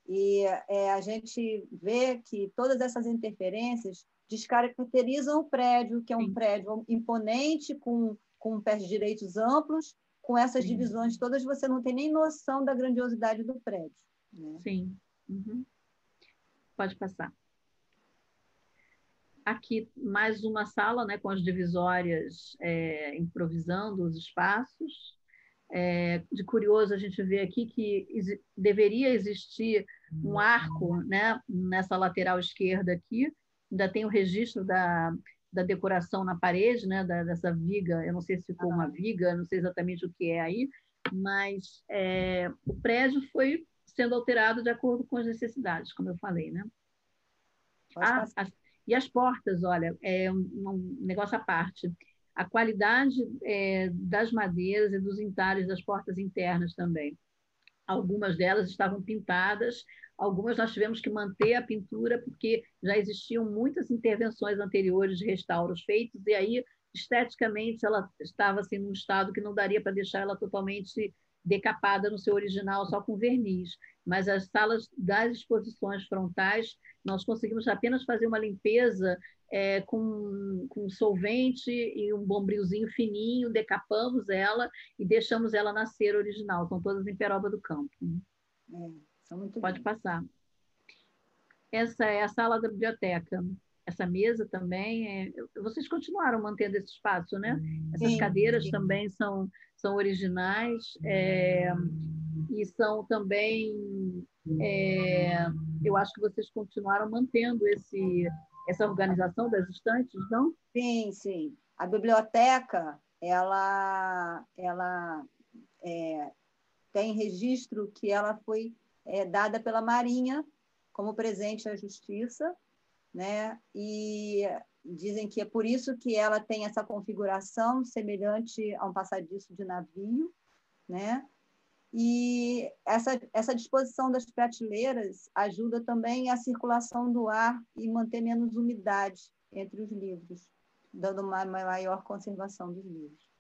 Speaker 1: E a gente vê que todas essas interferências descaracterizam o prédio, que é um prédio imponente, com pés direitos amplos, com essas divisões todas, você não tem nem noção da grandiosidade do prédio, né?
Speaker 2: Sim. Uhum. Pode passar. Aqui mais uma sala, né, com as divisórias improvisando os espaços. De curioso, a gente vê aqui que deveria existir um arco, né, nessa lateral esquerda aqui. Ainda tem o registro da decoração na parede, né, dessa viga. Eu não sei se ficou uma viga, não sei exatamente o que é aí, mas o prédio foi sendo alterado de acordo com as necessidades, como eu falei, né? E as portas, olha, é um negócio à parte. A qualidade das madeiras e dos entalhes das portas internas também. Algumas delas estavam pintadas, algumas nós tivemos que manter a pintura porque já existiam muitas intervenções anteriores de restauros feitos e aí, esteticamente, ela estava assim, num estado que não daria para deixar ela totalmente decapada no seu original, só com verniz. Mas as salas das exposições frontais, nós conseguimos apenas fazer uma limpeza com solvente e um bombrilzinho fininho, decapamos ela e deixamos ela nascer original. São todas em peroba do campo.
Speaker 1: São muito
Speaker 2: Pode
Speaker 1: bem.
Speaker 2: passar. Essa é a sala da biblioteca. Essa mesa também. Vocês continuaram mantendo esse espaço, né? Essas cadeiras também são originais e são também. Eu acho que vocês continuaram mantendo essa organização das estantes, não?
Speaker 1: Sim, sim. A biblioteca, ela tem registro que ela foi dada pela Marinha como presente à Justiça, né? E dizem que é por isso que ela tem essa configuração semelhante a um passadiço de navio, né? E essa disposição das prateleiras ajuda também a circulação do ar e manter menos umidade entre os livros, dando uma maior conservação dos livros.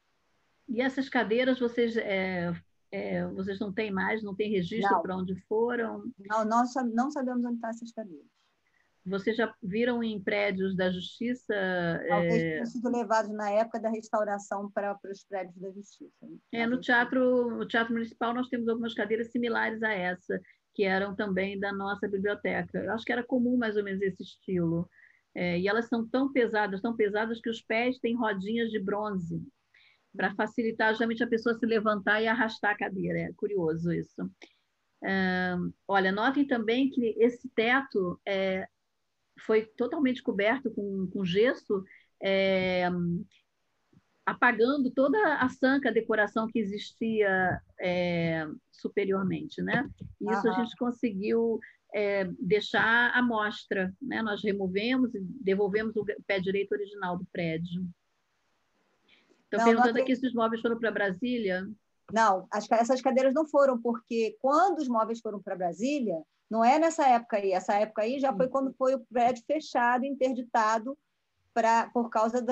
Speaker 2: E essas cadeiras vocês não têm mais, não têm registro para onde foram?
Speaker 1: Não, nós não sabemos onde estão essas cadeiras.
Speaker 2: Vocês já viram em prédios da Justiça?
Speaker 1: Talvez tenham sido levados na época da restauração para os prédios da Justiça.
Speaker 2: No Teatro Municipal nós temos algumas cadeiras similares a essa, que eram também da nossa biblioteca. Eu acho que era comum mais ou menos esse estilo. E elas são tão pesadas que os pés têm rodinhas de bronze, para facilitar justamente a pessoa se levantar e arrastar a cadeira. É curioso isso. Olha, notem também que esse teto foi totalmente coberto com gesso, apagando toda a sanca, a decoração que existia superiormente, né? Isso a gente conseguiu deixar à mostra, né? Nós removemos e devolvemos o pé direito original do prédio. Estou perguntando aqui se os móveis foram para Brasília.
Speaker 1: Não, essas cadeiras não foram, porque quando os móveis foram para Brasília, não é nessa época aí. Essa época aí já foi quando foi o prédio fechado, interditado, por causa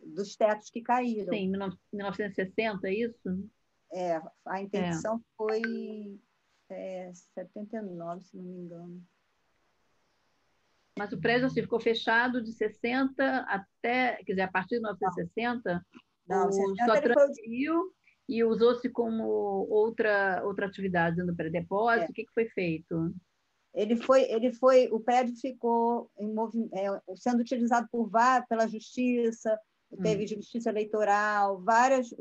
Speaker 1: dos tetos que caíram.
Speaker 2: Sim, 1960, é isso?
Speaker 1: A interdição foi 79, se não me engano.
Speaker 2: Mas o prédio assim, ficou fechado de 60 até, quer dizer, a partir de 1960, o só transferiu e usou-se como outra atividade no pré-depósito. O que foi feito?
Speaker 1: O prédio ficou sendo utilizado pela Justiça, teve Justiça Eleitoral, vários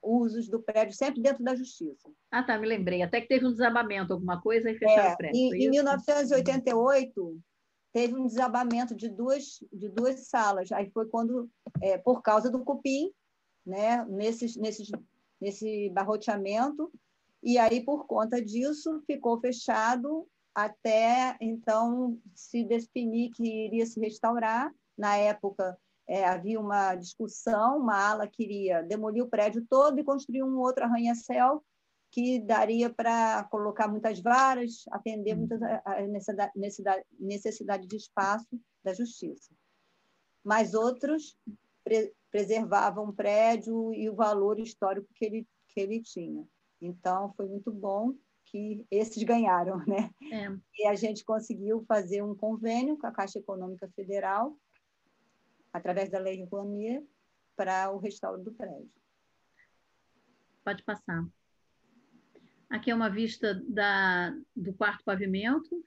Speaker 1: usos do prédio, sempre dentro da Justiça.
Speaker 2: Ah, tá, me lembrei. Até que teve um desabamento, alguma coisa, e fecharam o prédio.
Speaker 1: Em 1988, teve um desabamento de duas salas. Aí foi quando, por causa do cupim, né, nesse barroteamento, e aí, por conta disso, ficou fechado até, então, se definir que iria se restaurar. Na época, havia uma discussão, uma ala queria demolir o prédio todo e construir um outro arranha-céu que daria para colocar muitas varas, atender a necessidade de espaço da Justiça. Mas outros preservavam o prédio e o valor histórico que ele tinha. Então, foi muito bom que esses ganharam, né? E a gente conseguiu fazer um convênio com a Caixa Econômica Federal, através da Lei Rouanet, para o restauro do prédio.
Speaker 2: Pode passar. Aqui é uma vista do quarto pavimento,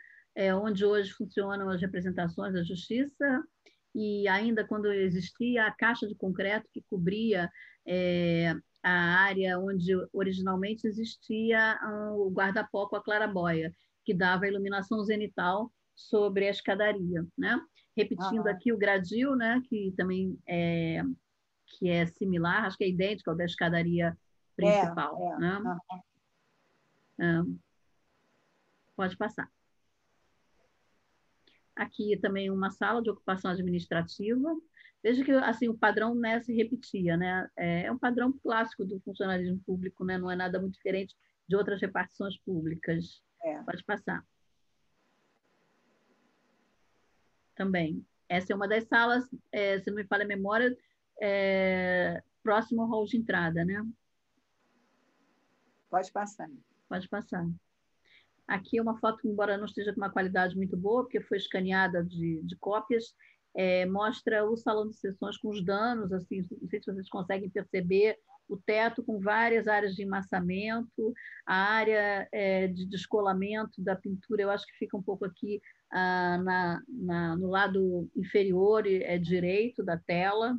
Speaker 2: onde hoje funcionam as representações da Justiça, e ainda quando existia a caixa de concreto que cobria a área onde originalmente existia o guarda-pó com a clarabóia, que dava a iluminação zenital sobre a escadaria, né? Repetindo aqui o gradil, né? Que também que é similar, acho que é idêntico ao da escadaria principal, né? Ah, pode passar. Aqui também uma sala de ocupação administrativa. Veja que assim, o padrão, né, se repetia, né? É um padrão clássico do funcionalismo público, né? Não é nada muito diferente de outras repartições públicas.
Speaker 1: É.
Speaker 2: Pode passar. Também. Essa é uma das salas, se não me falha a memória, próximo ao hall de entrada, né?
Speaker 1: Pode passar.
Speaker 2: Pode passar. Aqui é uma foto, embora não esteja com uma qualidade muito boa, porque foi escaneada de cópias, mostra o salão de sessões com os danos, assim, não sei se vocês conseguem perceber, o teto com várias áreas de emmassamento, a área de descolamento da pintura, eu acho que fica um pouco aqui no lado inferior direito da tela,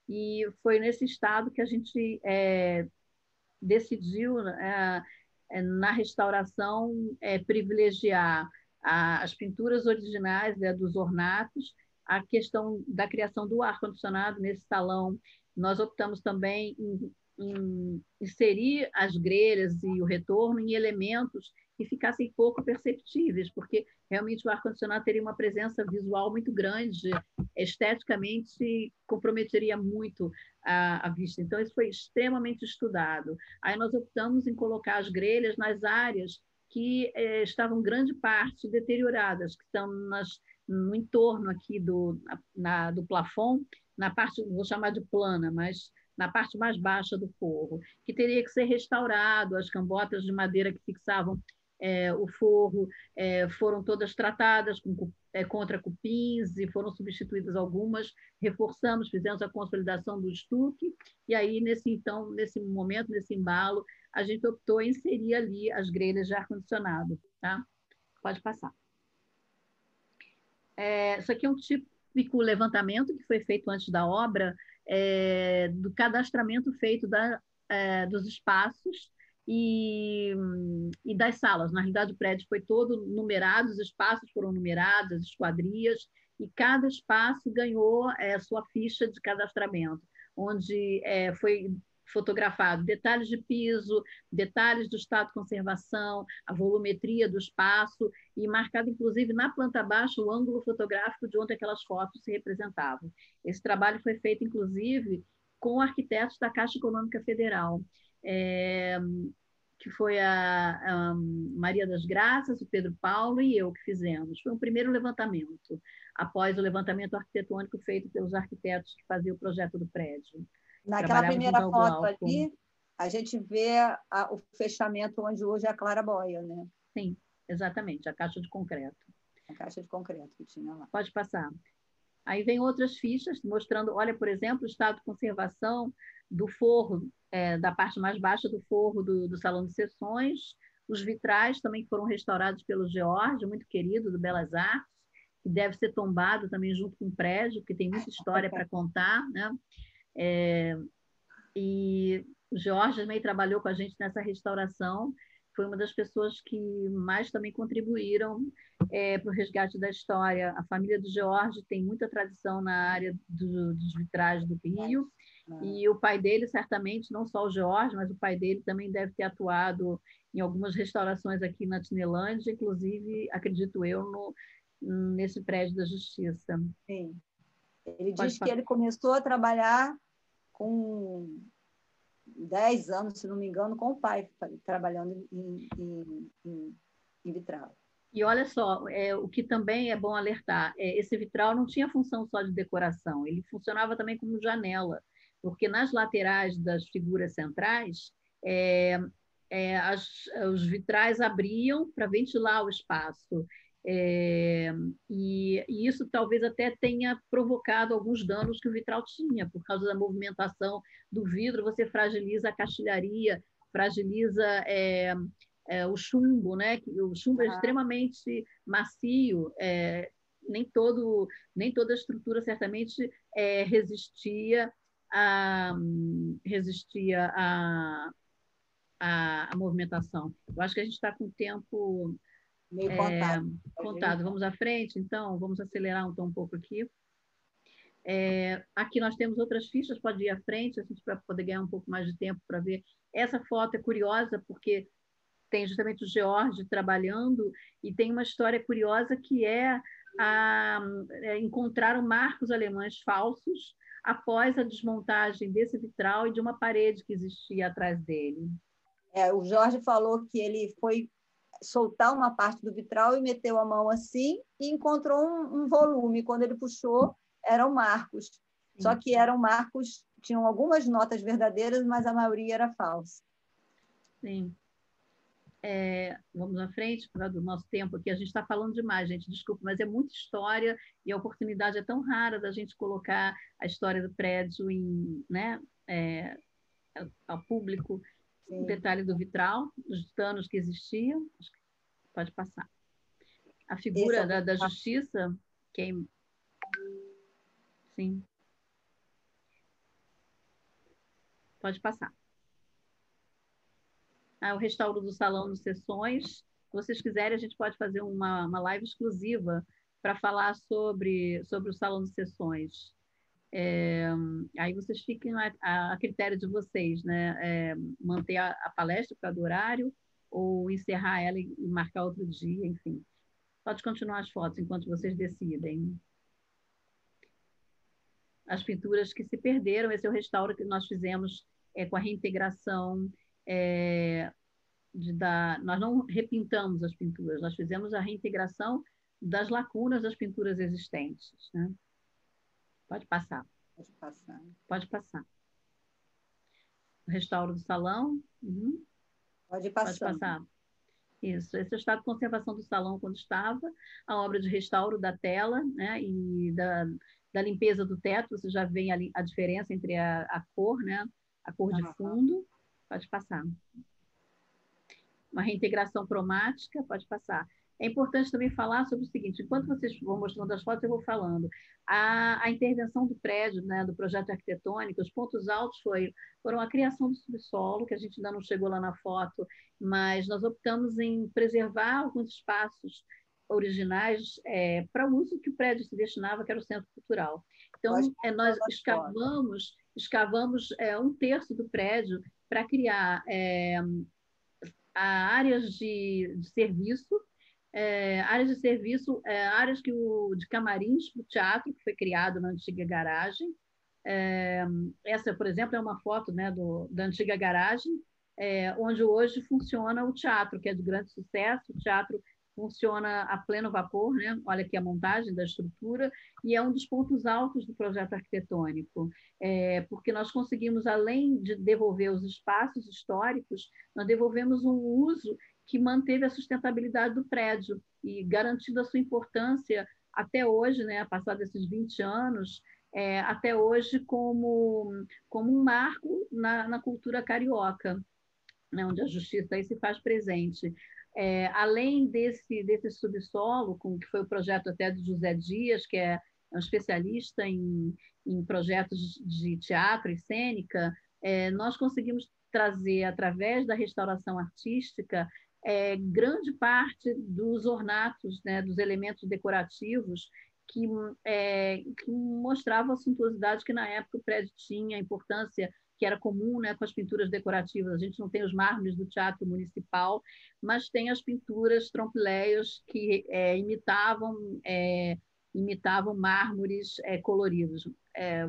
Speaker 2: e foi nesse estado que a gente decidiu na restauração privilegiar as pinturas originais, né, dos ornatos, a questão da criação do ar-condicionado nesse salão. Nós optamos também em inserir as grelhas e o retorno em elementos que ficassem pouco perceptíveis, porque realmente o ar-condicionado teria uma presença visual muito grande, esteticamente comprometeria muito a vista. Então, isso foi extremamente estudado. Aí nós optamos em colocar as grelhas nas áreas que estavam grande parte deterioradas, que estão no entorno aqui do plafond, na parte, vou chamar de plana, mas na parte mais baixa do forro, que teria que ser restaurado, as cambotas de madeira que fixavam o forro foram todas tratadas contra cupins e foram substituídas algumas, reforçamos, fizemos a consolidação do estuque e aí, nesse momento, nesse embalo, a gente optou em inserir ali as grelhas de ar-condicionado. Tá? Pode passar. Isso aqui é um típico levantamento que foi feito antes da obra, do cadastramento feito dos espaços e das salas. Na realidade, o prédio foi todo numerado, os espaços foram numerados, as esquadrias, e cada espaço ganhou sua ficha de cadastramento, onde foi fotografado detalhes de piso, detalhes do estado de conservação, a volumetria do espaço, e marcado, inclusive, na planta baixa, o ângulo fotográfico de onde aquelas fotos se representavam. Esse trabalho foi feito, inclusive, com arquitetos da Caixa Econômica Federal, que foi a Maria das Graças, o Pedro Paulo e eu que fizemos. Foi um primeiro levantamento, após o levantamento arquitetônico feito pelos arquitetos que faziam o projeto do prédio.
Speaker 1: Naquela primeira foto ali, a gente vê o fechamento onde hoje é a Claraboia, né?
Speaker 2: Sim, exatamente, a caixa de concreto.
Speaker 1: A caixa de concreto que tinha lá.
Speaker 2: Pode passar. Aí vem outras fichas mostrando, olha, por exemplo, o estado de conservação do forro, da parte mais baixa do forro do salão de sessões, os vitrais também foram restaurados pelo George, muito querido, do Belas Artes, que deve ser tombado também junto com o prédio, porque tem muita história para contar, né? E o Jorge também trabalhou com a gente nessa restauração, foi uma das pessoas que mais também contribuíram para o resgate da história. A família do Jorge tem muita tradição na área dos vitrais do Rio, e o pai dele, certamente, não só o Jorge, mas o pai dele também deve ter atuado em algumas restaurações aqui na Tinelândia, inclusive, acredito eu, nesse prédio da Justiça.
Speaker 1: Sim. Ele diz que ele começou a trabalhar com 10 anos, se não me engano, com o pai, trabalhando em vitral.
Speaker 2: E olha só, o que também é bom alertar, esse vitral não tinha função só de decoração, ele funcionava também como janela, porque nas laterais das figuras centrais, os vitrais abriam para ventilar o espaço. E isso talvez até tenha provocado alguns danos que o vitral tinha, por causa da movimentação do vidro, você fragiliza a caixilharia, fragiliza o chumbo, né? O chumbo é extremamente macio, nem toda a estrutura certamente resistia à movimentação. Eu acho que a gente está com o tempo
Speaker 1: meio
Speaker 2: contado. Vamos à frente, então? Vamos acelerar um pouco aqui. Aqui nós temos outras fichas, pode ir à frente, a gente vai poder ganhar um pouco mais de tempo para ver. Essa foto é curiosa, porque tem justamente o George trabalhando, e tem uma história curiosa que encontraram marcos alemães falsos após a desmontagem desse vitral e de uma parede que existia atrás dele.
Speaker 1: O Jorge falou que ele foi soltar uma parte do vitral e meteu a mão assim e encontrou um volume. Quando ele puxou, eram marcos. Sim. Só que eram marcos, tinham algumas notas verdadeiras, mas a maioria era falsa.
Speaker 2: Sim. Vamos à frente, para do nosso tempo aqui. A gente está falando demais, gente, desculpa, mas é muita história e a oportunidade é tão rara da gente colocar a história do prédio ao público. Sim. O detalhe do vitral, dos danos que existiam. Pode passar. A figura da justiça, sim. Pode passar. O restauro do salão de sessões. Se vocês quiserem, a gente pode fazer uma live exclusiva para falar sobre o salão de sessões. Aí vocês fiquem a critério de vocês, né? Manter a palestra por causa do horário ou encerrar ela e marcar outro dia, enfim. Pode continuar as fotos enquanto vocês decidem. As pinturas que se perderam, esse é o restauro que nós fizemos com a reintegração. Nós não repintamos as pinturas, nós fizemos a reintegração das lacunas das pinturas existentes. Né? Pode passar.
Speaker 1: Pode passar.
Speaker 2: Pode passar. O restauro do salão. Uhum.
Speaker 1: Pode
Speaker 2: passar. Isso. Esse é o estado de conservação do salão quando estava, a obra de restauro da tela, né? E da limpeza do teto. Você já vê a diferença entre a cor, né? A cor de fundo. Pode passar. Uma reintegração cromática. Pode passar. É importante também falar sobre o seguinte, enquanto vocês vão mostrando as fotos, eu vou falando. A intervenção do prédio, né, do projeto arquitetônico, os pontos altos foram a criação do subsolo, que a gente ainda não chegou lá na foto, mas nós optamos em preservar alguns espaços originais para o uso que o prédio se destinava, que era o centro cultural. Então, nós escavamos 1/3 do prédio para criar áreas de serviço, áreas de camarins para o teatro, que foi criado na antiga garagem. Essa, por exemplo, é uma foto, né, da antiga garagem, onde hoje funciona o teatro, que é de grande sucesso. O teatro funciona a pleno vapor, né? Olha aqui a montagem da estrutura, e é um dos pontos altos do projeto arquitetônico, porque nós conseguimos, além de devolver os espaços históricos, nós devolvemos um uso que manteve a sustentabilidade do prédio e garantindo a sua importância até hoje, né, passados esses 20 anos, até hoje como um marco na cultura carioca, né, onde a justiça aí se faz presente. Além desse subsolo, que foi o projeto até do José Dias, que é um especialista em projetos de teatro e cênica, nós conseguimos trazer, através da restauração artística, grande parte dos ornatos, né, dos elementos decorativos que mostravam a suntuosidade que na época o prédio tinha, a importância que era comum, né, com as pinturas decorativas. A gente não tem os mármores do Teatro Municipal, mas tem as pinturas trompe-l'œil que imitavam mármores coloridos.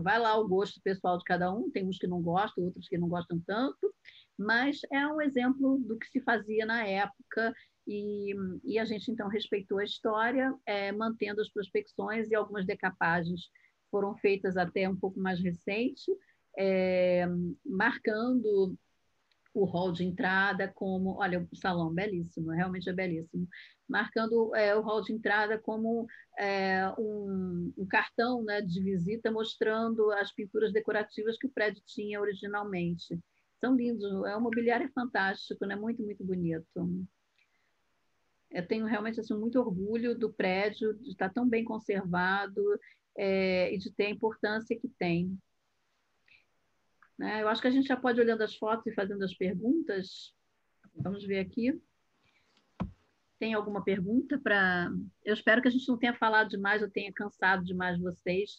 Speaker 2: Vai lá o gosto pessoal de cada um, tem uns que não gostam, outros que não gostam tanto, mas é um exemplo do que se fazia na época e a gente, então, respeitou a história, mantendo as prospecções, e algumas decapagens foram feitas até um pouco mais recente, marcando o hall de entrada como... Olha, o salão, belíssimo, realmente é belíssimo. Marcando o hall de entrada como um cartão, né, de visita, mostrando as pinturas decorativas que o prédio tinha originalmente. São lindos, o mobiliário é fantástico, né? Muito, muito bonito. Eu tenho realmente assim, muito orgulho do prédio, de estar tão bem conservado e de ter a importância que tem. Eu acho que a gente já pode ir olhando as fotos e fazendo as perguntas. Vamos ver aqui. Tem alguma pergunta para... Eu espero que a gente não tenha falado demais, eu tenha cansado demais vocês.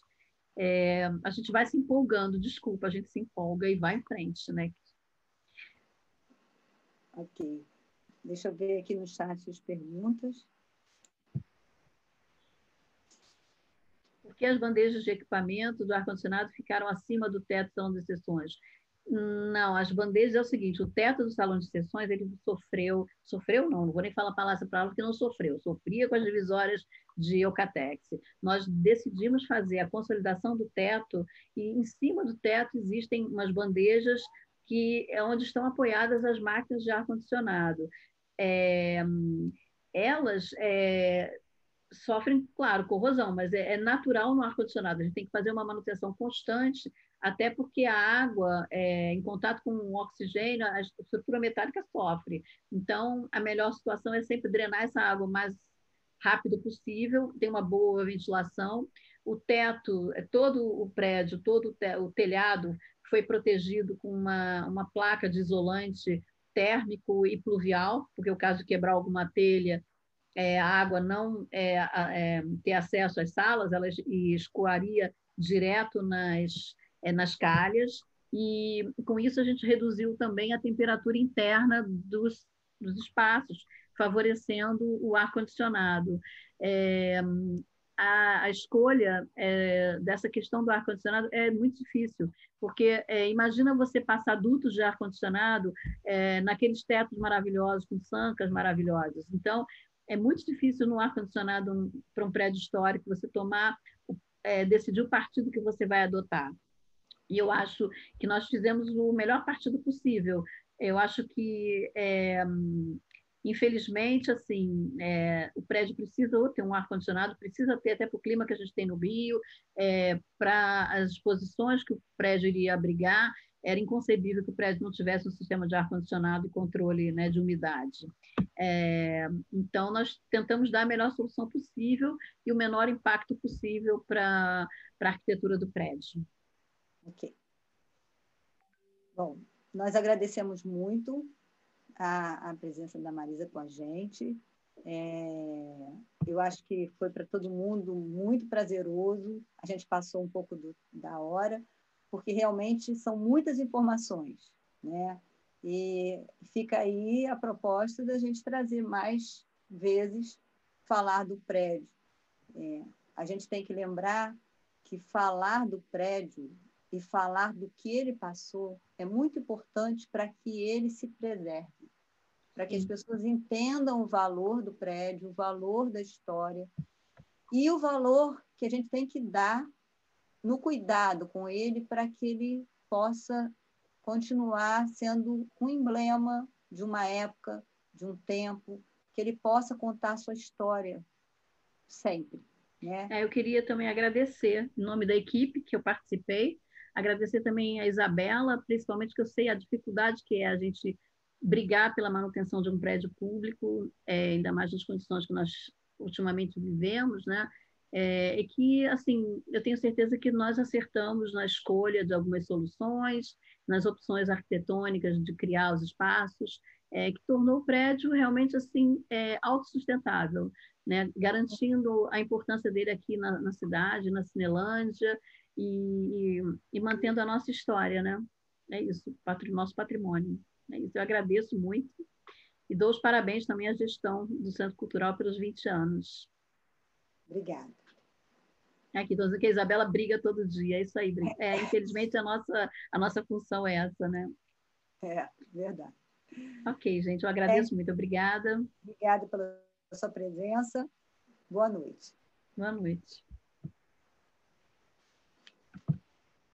Speaker 2: A gente vai se empolgando, desculpa, a gente se empolga e vai em frente, né?
Speaker 1: Ok. Deixa eu ver aqui no chat as perguntas.
Speaker 2: Por que as bandejas de equipamento do ar-condicionado ficaram acima do teto do salão de sessões? Não, as bandejas é o seguinte, o teto do salão de sessões, ele sofreu não vou nem falar a palavra para ela, porque não sofria com as divisórias de Eucatex. Nós decidimos fazer a consolidação do teto e em cima do teto existem umas bandejas que é onde estão apoiadas as máquinas de ar-condicionado. Elas sofrem, claro, corrosão, mas é natural no ar-condicionado. A gente tem que fazer uma manutenção constante, até porque a água, em contato com o oxigênio, a estrutura metálica sofre. Então, a melhor situação é sempre drenar essa água o mais rápido possível, ter uma boa ventilação. O teto, todo o prédio, todo o telhado foi protegido com uma placa de isolante térmico e pluvial, porque o caso de quebrar alguma telha, a água não ter acesso às salas, ela escoaria direto nas calhas, e com isso a gente reduziu também a temperatura interna dos espaços, favorecendo o ar-condicionado. A escolha dessa questão do ar-condicionado é muito difícil, porque imagina você passar dutos de ar-condicionado naqueles tetos maravilhosos, com sancas maravilhosas. Então, é muito difícil no ar-condicionado para um prédio histórico você decidir o partido que você vai adotar. E eu acho que nós fizemos o melhor partido possível. Eu acho que, infelizmente, assim, o prédio precisa ter um ar-condicionado, precisa ter até para o clima que a gente tem no Rio, para as exposições que o prédio iria abrigar. Era inconcebível que o prédio não tivesse um sistema de ar-condicionado e controle, né, de umidade. Então, nós tentamos dar a melhor solução possível e o menor impacto possível para a arquitetura do prédio.
Speaker 1: Ok. Bom, nós agradecemos muito a presença da Marisa com a gente. Eu acho que foi para todo mundo muito prazeroso. A gente passou um pouco da hora, porque realmente são muitas informações, né? E fica aí a proposta da gente trazer mais vezes falar do prédio. A gente tem que lembrar que falar do prédio e falar do que ele passou é muito importante para que ele se preserve, para que as pessoas entendam o valor do prédio, o valor da história e o valor que a gente tem que dar no cuidado com ele para que ele possa continuar sendo um emblema de uma época, de um tempo, que ele possa contar a sua história sempre, né?
Speaker 2: Eu queria também agradecer, em nome da equipe que eu participei, agradecer também a Isabela, principalmente que eu sei a dificuldade que é a gente brigar pela manutenção de um prédio público, ainda mais nas condições que nós ultimamente vivemos, né? E que, assim, eu tenho certeza que nós acertamos na escolha de algumas soluções, nas opções arquitetônicas de criar os espaços, que tornou o prédio realmente, assim, autossustentável, né? Garantindo a importância dele aqui na cidade, na Cinelândia, e mantendo a nossa história, né? É isso, nosso patrimônio. É isso. Eu agradeço muito e dou os parabéns também à gestão do Centro Cultural pelos 20 anos.
Speaker 1: Obrigada.
Speaker 2: Aqui, estou dizendo que a Isabela briga todo dia, é isso aí. Infelizmente, a nossa função é essa, né?
Speaker 1: Verdade.
Speaker 2: Ok, gente, eu agradeço muito. Obrigada.
Speaker 1: Obrigada pela sua presença. Boa noite.
Speaker 2: Boa noite.